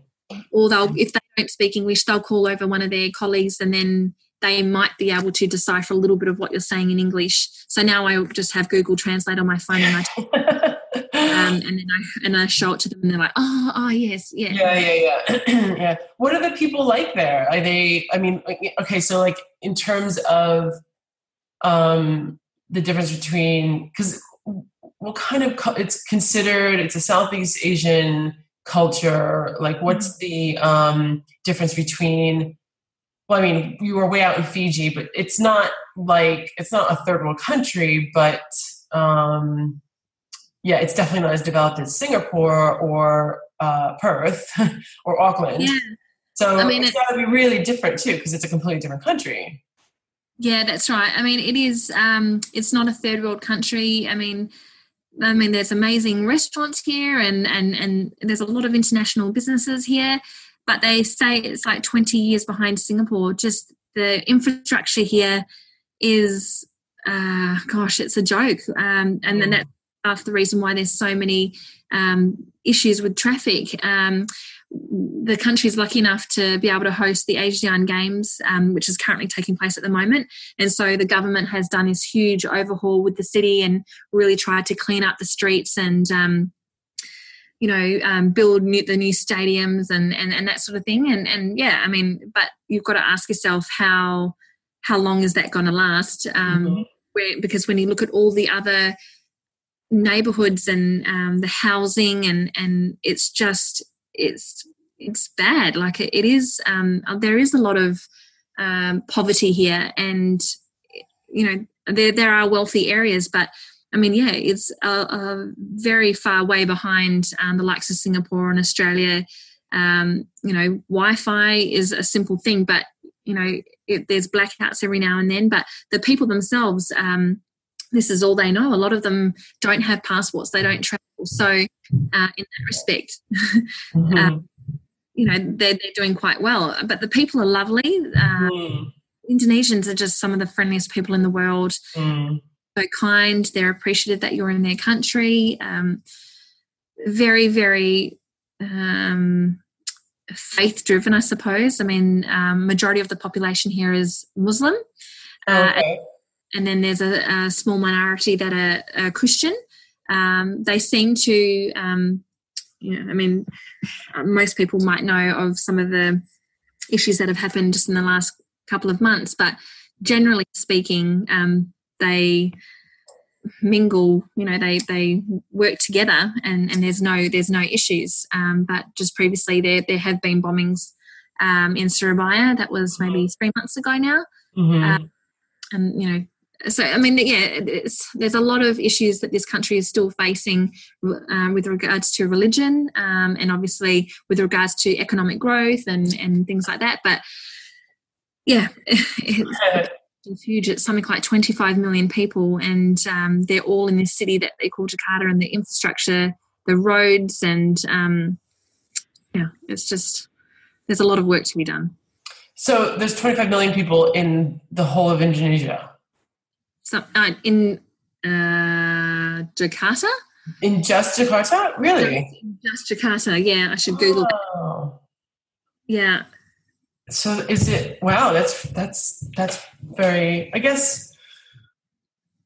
if they don't speak English, they'll call over one of their colleagues and then they might be able to decipher a little bit of what you're saying in English. So now I just have Google Translate on my phone and I show it to them and they're like, oh yes, yeah. Yeah. What are the people like there? Are they? I mean, okay, so like in terms of the difference between, because what kind of it's considered? It's a Southeast Asian culture. Like, what's the difference between? Well, I mean, you were way out in Fiji, but it's not like, it's not a third world country, but it's definitely not as developed as Singapore or Perth or Auckland. Yeah. So it's got to be really different too, because it's a completely different country. Yeah, that's right. I mean, it is. It's not a third world country. I mean, there's amazing restaurants here, and there's a lot of international businesses here. But they say it's like 20 years behind Singapore. Just the infrastructure here is, it's a joke. And then that's half the reason why there's so many issues with traffic. The country is lucky enough to be able to host the Asian Games, which is currently taking place at the moment. And so the government has done this huge overhaul with the city and really tried to clean up the streets and, build the new stadiums and that sort of thing. But you've got to ask yourself how long is that going to last? Because when you look at all the other neighborhoods and the housing and it's just, it's bad. Like it is, there is a lot of poverty here, and there are wealthy areas, but it's a very far way behind the likes of Singapore and Australia. Wi-Fi is a simple thing, but there's blackouts every now and then. But the people themselves, this is all they know. A lot of them don't have passports; they don't travel. So, in that respect, they're doing quite well. But the people are lovely. Indonesians are just some of the friendliest people in the world. So kind. They're appreciative that you're in their country. Very, very faith-driven, I suppose. Majority of the population here is Muslim. Okay. And then there's a small minority that are Christian. They seem to, most people might know of some of the issues that have happened just in the last couple of months, but generally speaking, they mingle, they work together and there's no issues. But just previously there have been bombings in Surabaya. That was maybe 3 months ago now. There's a lot of issues that this country is still facing with regards to religion and obviously with regards to economic growth and things like that. But it's huge. It's something like 25 million people, and they're all in this city that they call Jakarta, and the infrastructure, the roads, and it's just, there's a lot of work to be done. So there's 25 million people in the whole of Indonesia. So in Jakarta? In just Jakarta? Really? In just Jakarta, yeah. I should Google it. Yeah. So is it, wow, that's very, I guess,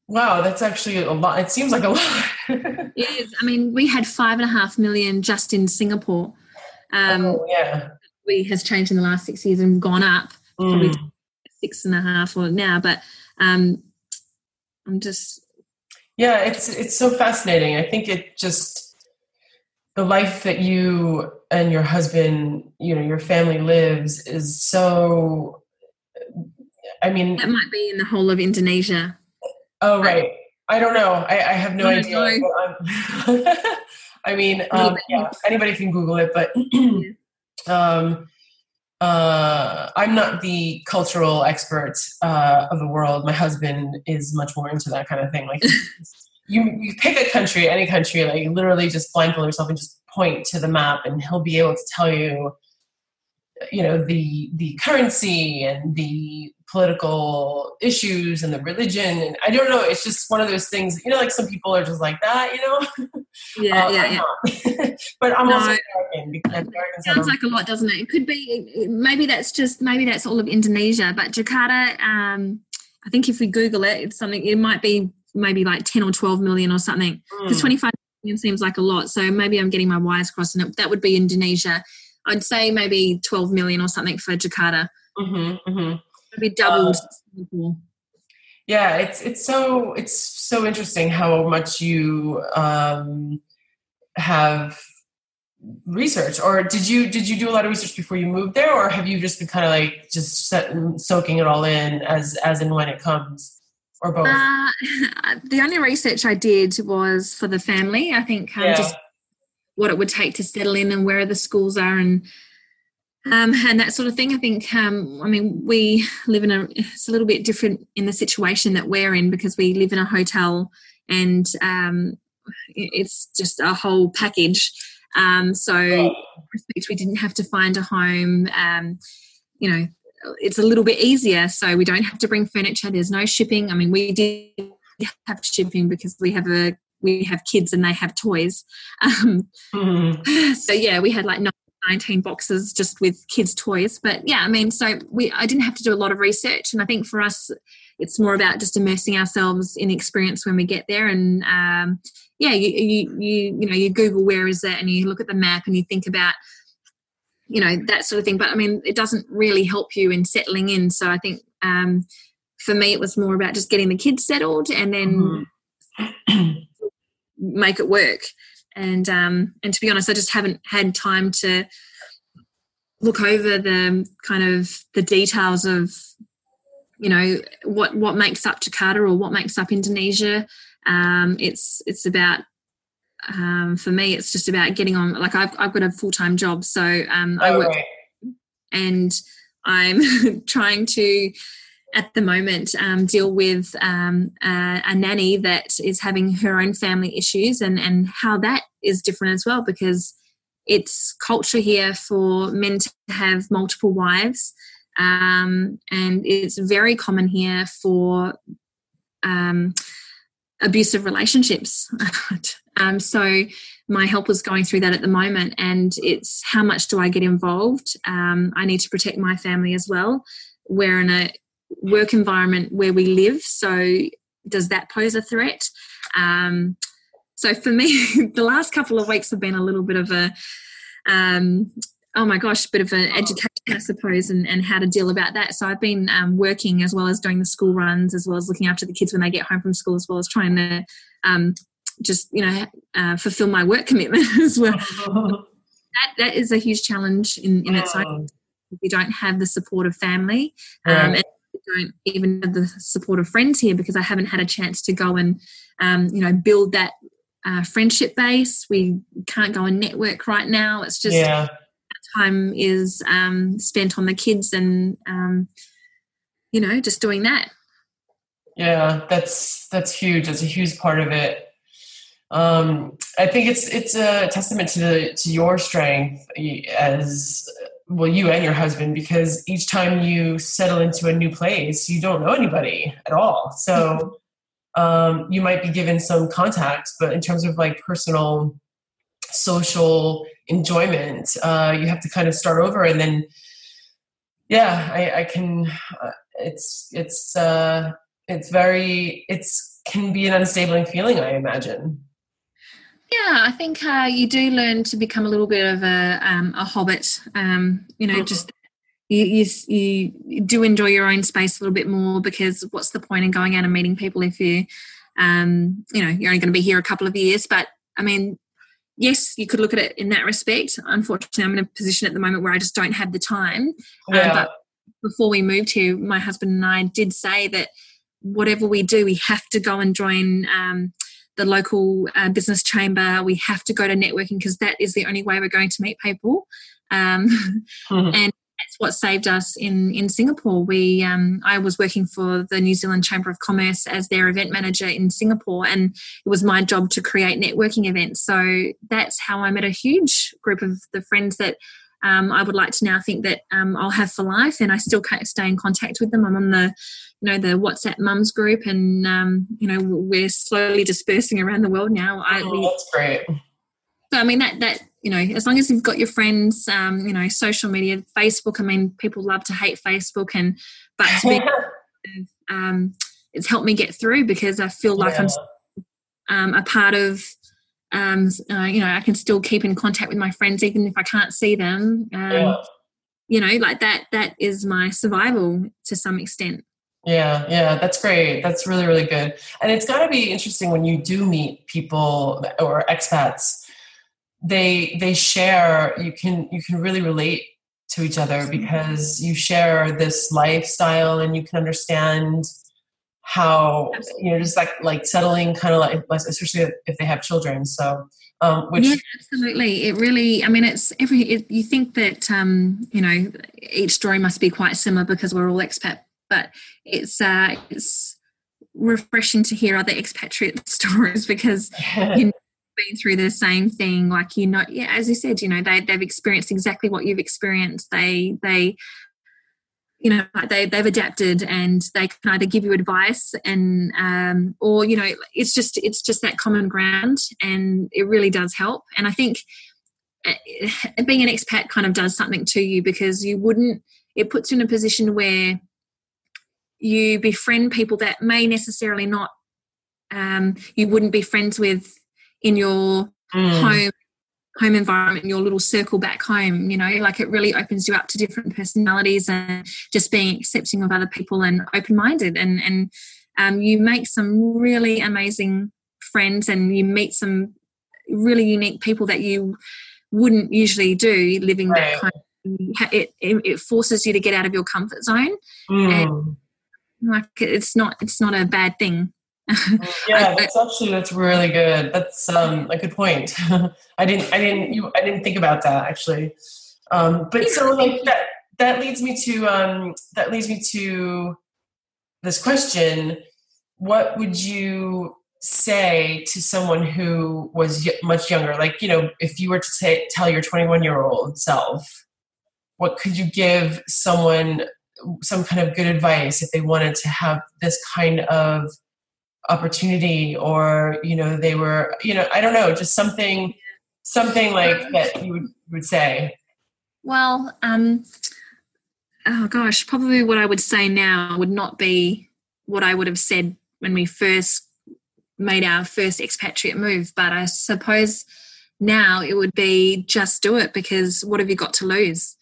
wow, that's actually a lot. It seems like a lot. It is. We had 5.5 million just in Singapore. It has changed in the last 6 years and gone up, probably 6.5 or now, but I'm just... Yeah, it's so fascinating. I think it just, the life that you and your husband, your family lives is so, that might be in the whole of Indonesia. Oh, right. I don't know. I have no idea. Anybody can Google it, but I'm not the cultural expert of the world. My husband is much more into that kind of thing. Like you pick a country, any country, like you literally just blindfold yourself and just point to the map, and he'll be able to tell you, the currency and the political issues and the religion. And I don't know. It's just one of those things, like some people are just like that, Yeah. But I'm also American, because sounds like a lot, doesn't it? It could be, maybe that's all of Indonesia, but Jakarta, I think if we Google it, it's something, it might be maybe like 10 or 12 million or something, because 25 million seems like a lot. So maybe I'm getting my wires crossed, and that would be Indonesia. I'd say maybe 12 million or something for Jakarta. Maybe doubled. Yeah, it's so interesting how much you have research, or did you do a lot of research before you moved there, or have you just been kind of like just soaking it all in as and when it comes, or both? The only research I did was for the family. I think just what it would take to settle in and where the schools are and that sort of thing. I think, we live it's a little bit different in the situation that we're in because we live in a hotel and it's just a whole package. So we didn't have to find a home. It's a little bit easier, so we don't have to bring furniture. There's no shipping. I mean, we did have shipping because we have kids and they have toys. So yeah, we had like 19 boxes just with kids' toys. But yeah, I mean, so I didn't have to do a lot of research, and I think for us, it's more about just immersing ourselves in experience when we get there. And you Google where is it, and you look at the map and you think about that sort of thing. But I mean, it doesn't really help you in settling in. So I think for me, it was more about just getting the kids settled and then make it work. And to be honest, I just haven't had time to look over the kind of the details of, what makes up Jakarta or what makes up Indonesia. It's about, for me, it's just about getting on. Like I've got a full-time job, so I work, and I'm trying to, at the moment, deal with a nanny that is having her own family issues and how that is different as well, because it's culture here for men to have multiple wives, and it's very common here for abusive relationships. So my helper's going through that at the moment, and it's how much do I get involved? I need to protect my family as well. We're in a work environment where we live, so does that pose a threat? So for me, the last couple of weeks have been a little bit of a bit of an education, I suppose, and how to deal about that. So I've been working as well as doing the school runs, as well as looking after the kids when they get home from school, as well as trying to fulfill my work commitment as well. That is a huge challenge in its own. We don't have the support of family, and we don't even have the support of friends here, because I haven't had a chance to go and build that friendship base. We can't go and network right now. It's just time is spent on the kids and just doing that. Yeah, that's huge. That's a huge part of it. I think it's a testament to your strength as well, you and your husband, because each time you settle into a new place, you don't know anybody at all. So you might be given some contacts, but in terms of like personal social enjoyment, you have to kind of start over. And then I can can be an unstable feeling, I imagine. Yeah, I think you do learn to become a little bit of a hobbit. Just you do enjoy your own space a little bit more, because what's the point in going out and meeting people if you're only going to be here a couple of years? But I mean, yes, you could look at it in that respect. Unfortunately, I'm in a position at the moment where I just don't have the time. But before we moved here, my husband and I did say that whatever we do, we have to go and join the local business chamber. We have to go to networking, because that is the only way we're going to meet people. And that's what saved us in Singapore. I was working for the New Zealand Chamber of Commerce as their event manager in Singapore, and it was my job to create networking events. So that's how I met a huge group of the friends that I would like to now think that I'll have for life, and I still stay in contact with them. I'm on the WhatsApp mums group, and we're slowly dispersing around the world now. That's great. So I mean that as long as you've got your friends, social media, Facebook. I mean, people love to hate Facebook, but to be it's helped me get through, because I feel like I'm a part of. I can still keep in contact with my friends even if I can't see them. Like that is my survival to some extent. Yeah, that's great. That's really, really good. And it's got to be interesting when you do meet people or expats they share, you can really relate to each other because you share this lifestyle and you can understand how, just like settling kind of like, especially if they have children. So, yeah, absolutely. It really, I mean, you think that, each story must be quite similar because we're all expat, but it's refreshing to hear other expatriate stories because you've been through the same thing. Like, as you said, they've experienced exactly what you've experienced. They've adapted and they can either give you advice and or it's just that common ground, and it really does help. And I think being an expat kind of does something to you because it puts you in a position where you befriend people that may necessarily not you wouldn't be friends with in your home environment, your little circle back home. Like, it really opens you up to different personalities and just being accepting of other people and open-minded, and you make some really amazing friends and you meet some really unique people that you wouldn't usually do living back home. It forces you to get out of your comfort zone, and like, it's not a bad thing. Yeah, that's really good. That's a good point. I didn't think about that actually. But so like that leads me to this question. What would you say to someone who was much younger? Like, if you were to tell your 21-year-old self, what could you give someone, some kind of good advice if they wanted to have this kind of opportunity, or they were, I don't know, just something like that you would say? Well, oh gosh, probably what I would say now would not be what I would have said when we first made our first expatriate move, but I suppose now it would be just do it, because what have you got to lose?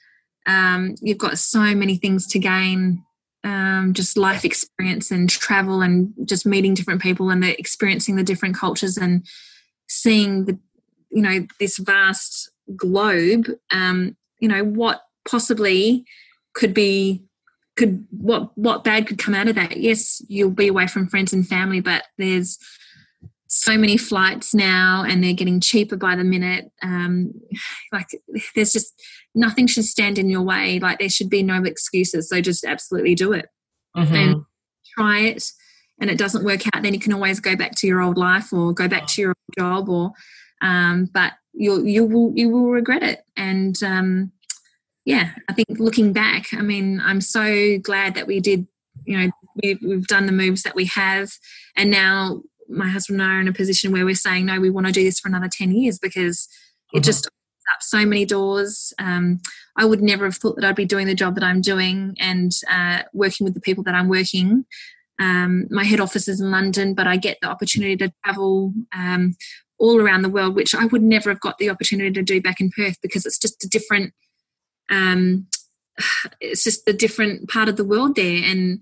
You've got so many things to gain, just life experience and travel and just meeting different people and experiencing the different cultures and seeing this vast globe. What possibly what bad could come out of that? Yes, you'll be away from friends and family, but there's so many flights now and they're getting cheaper by the minute. Like, there's just nothing should stand in your way. Like, there should be no excuses. So just absolutely do it and try it. And it doesn't work out, then you can always go back to your old life or go back to your old job, or but you will regret it. And I think looking back, I mean, I'm so glad that we did. We've done the moves that we have, and now my husband and I are in a position where we're saying, no, we want to do this for another 10 years because it just opens up so many doors. I would never have thought that I'd be doing the job that I'm doing and working with the people that I'm working. My head office is in London, but I get the opportunity to travel all around the world, which I would never have got the opportunity to do back in Perth, because it's just a different part of the world there. And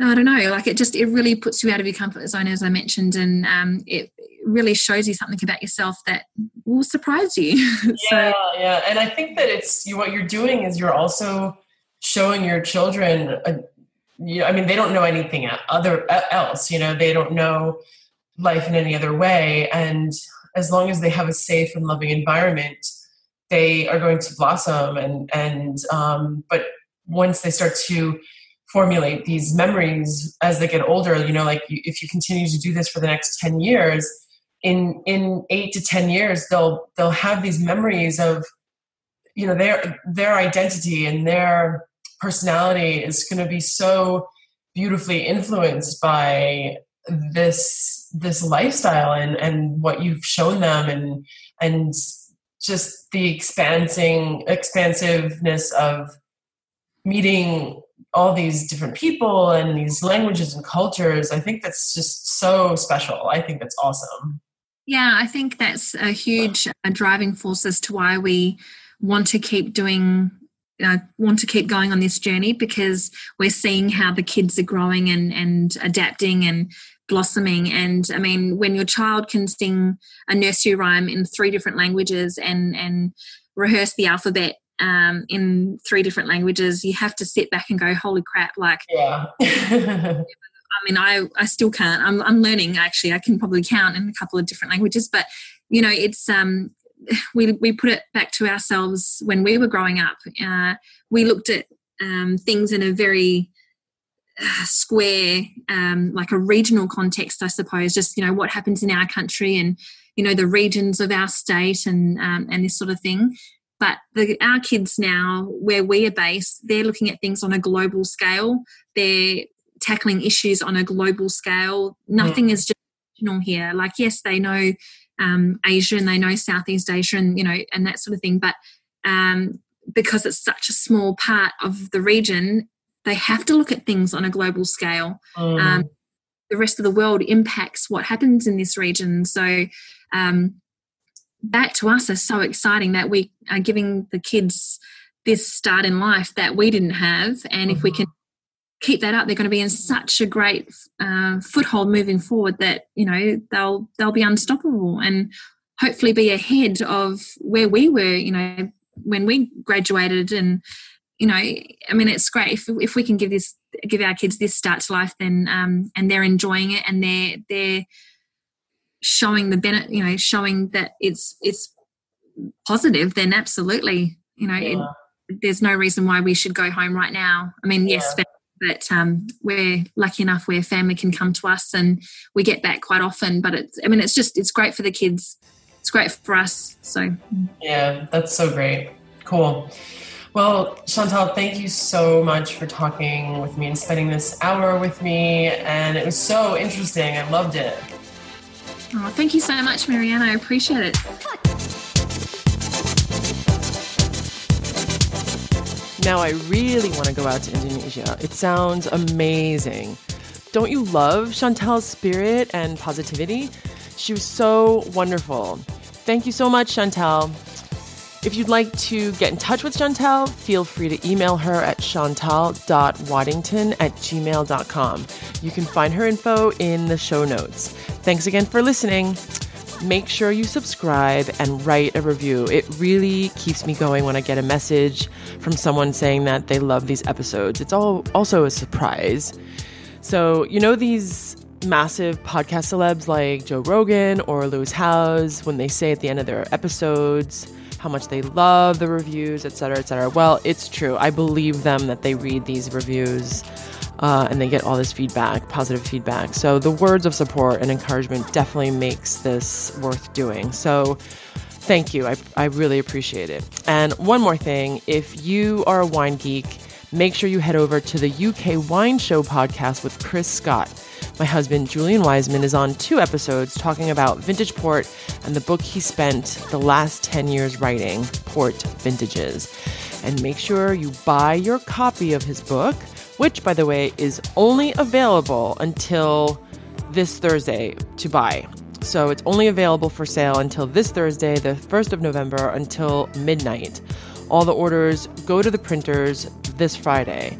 I don't know, like, it really puts you out of your comfort zone, as I mentioned, and it really shows you something about yourself that will surprise you. Yeah. And I think that what you're doing is you're also showing your children, I mean, they don't know anything else, they don't know life in any other way. And as long as they have a safe and loving environment, they are going to blossom. But once they start to formulate these memories as they get older, if you continue to do this for the next 10 years, in 8 to 10 years, they'll have these memories of, their identity, and their personality is going to be so beautifully influenced by this lifestyle and what you've shown them, and just the expansiveness of meeting all these different people and these languages and cultures. I think that's just so special. I think that's awesome. Yeah, I think that's a huge driving force as to why we want to keep going on this journey, because we're seeing how the kids are growing and adapting and blossoming. And I mean, when your child can sing a nursery rhyme in 3 different languages and rehearse the alphabet in 3 different languages, you have to sit back and go, holy crap, like, yeah. I mean, I still can't. I'm learning, actually. I can probably count in a couple of different languages, but, you know, it's we put it back to ourselves when we were growing up. We looked at things in a very square, like a regional context, I suppose, just, you know, what happens in our country and, you know, the regions of our state and this sort of thing. But our kids now, where we are based, they're looking at things on a global scale. They're tackling issues on a global scale. Nothing is just regional here. Like, yes, they know Asia and they know Southeast Asia and, you know, and that sort of thing. But because it's such a small part of the region, they have to look at things on a global scale. The rest of the world impacts what happens in this region. So that to us is so exciting that we are giving the kids this start in life that we didn't have. And if we can keep that up, they're going to be in such a great foothold moving forward that, you know, they'll be unstoppable and hopefully be ahead of where we were, you know, when we graduated. And, you know, I mean, it's great if we can give our kids this start to life, then and they're enjoying it and they're showing the benefit, you know, showing that it's positive, then absolutely, you know, there's no reason why we should go home right now. I mean, yes, but we're lucky enough where family can come to us and we get back quite often. But it's great for the kids. It's great for us. So yeah, that's so great. Cool. Well, Chantal, thank you so much for talking with me and spending this hour with me. And it was so interesting. I loved it. Oh, thank you so much, Marianne. I appreciate it. Now I really want to go out to Indonesia. It sounds amazing. Don't you love Chantal's spirit and positivity? She was so wonderful. Thank you so much, Chantal. If you'd like to get in touch with Chantal, feel free to email her at chantal.waddington@gmail.com. You can find her info in the show notes. Thanks again for listening. Make sure you subscribe and write a review. It really keeps me going when I get a message from someone saying that they love these episodes. It's also a surprise. So, you know, these massive podcast celebs like Joe Rogan or Lewis Howes, when they say at the end of their episodes how much they love the reviews, et cetera, et cetera. Well, it's true. I believe them that they read these reviews and they get all this feedback, positive feedback. So the words of support and encouragement definitely makes this worth doing. So thank you. I really appreciate it. And one more thing, if you are a wine geek, make sure you head over to the UK Wine Show podcast with Chris Scott. My husband, Julian Wiseman, is on 2 episodes talking about vintage port and the book he spent the last 10 years writing, Port Vintages. And make sure you buy your copy of his book, which, by the way, is only available until this Thursday to buy. So it's only available for sale until this Thursday, the 1st of November, until midnight. All the orders go to the printers this Friday.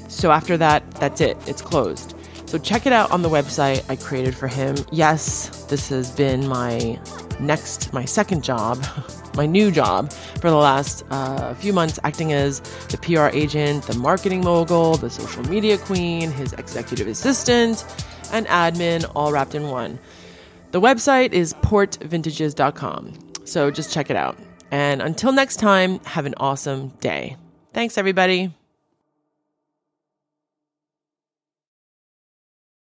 So after that, that's it. It's closed. So check it out on the website I created for him. Yes, this has been my second job, my new job for the last few months, acting as the PR agent, the marketing mogul, the social media queen, his executive assistant, and admin, all wrapped in one. The website is portvintages.com. So just check it out. And until next time, have an awesome day. Thanks, everybody.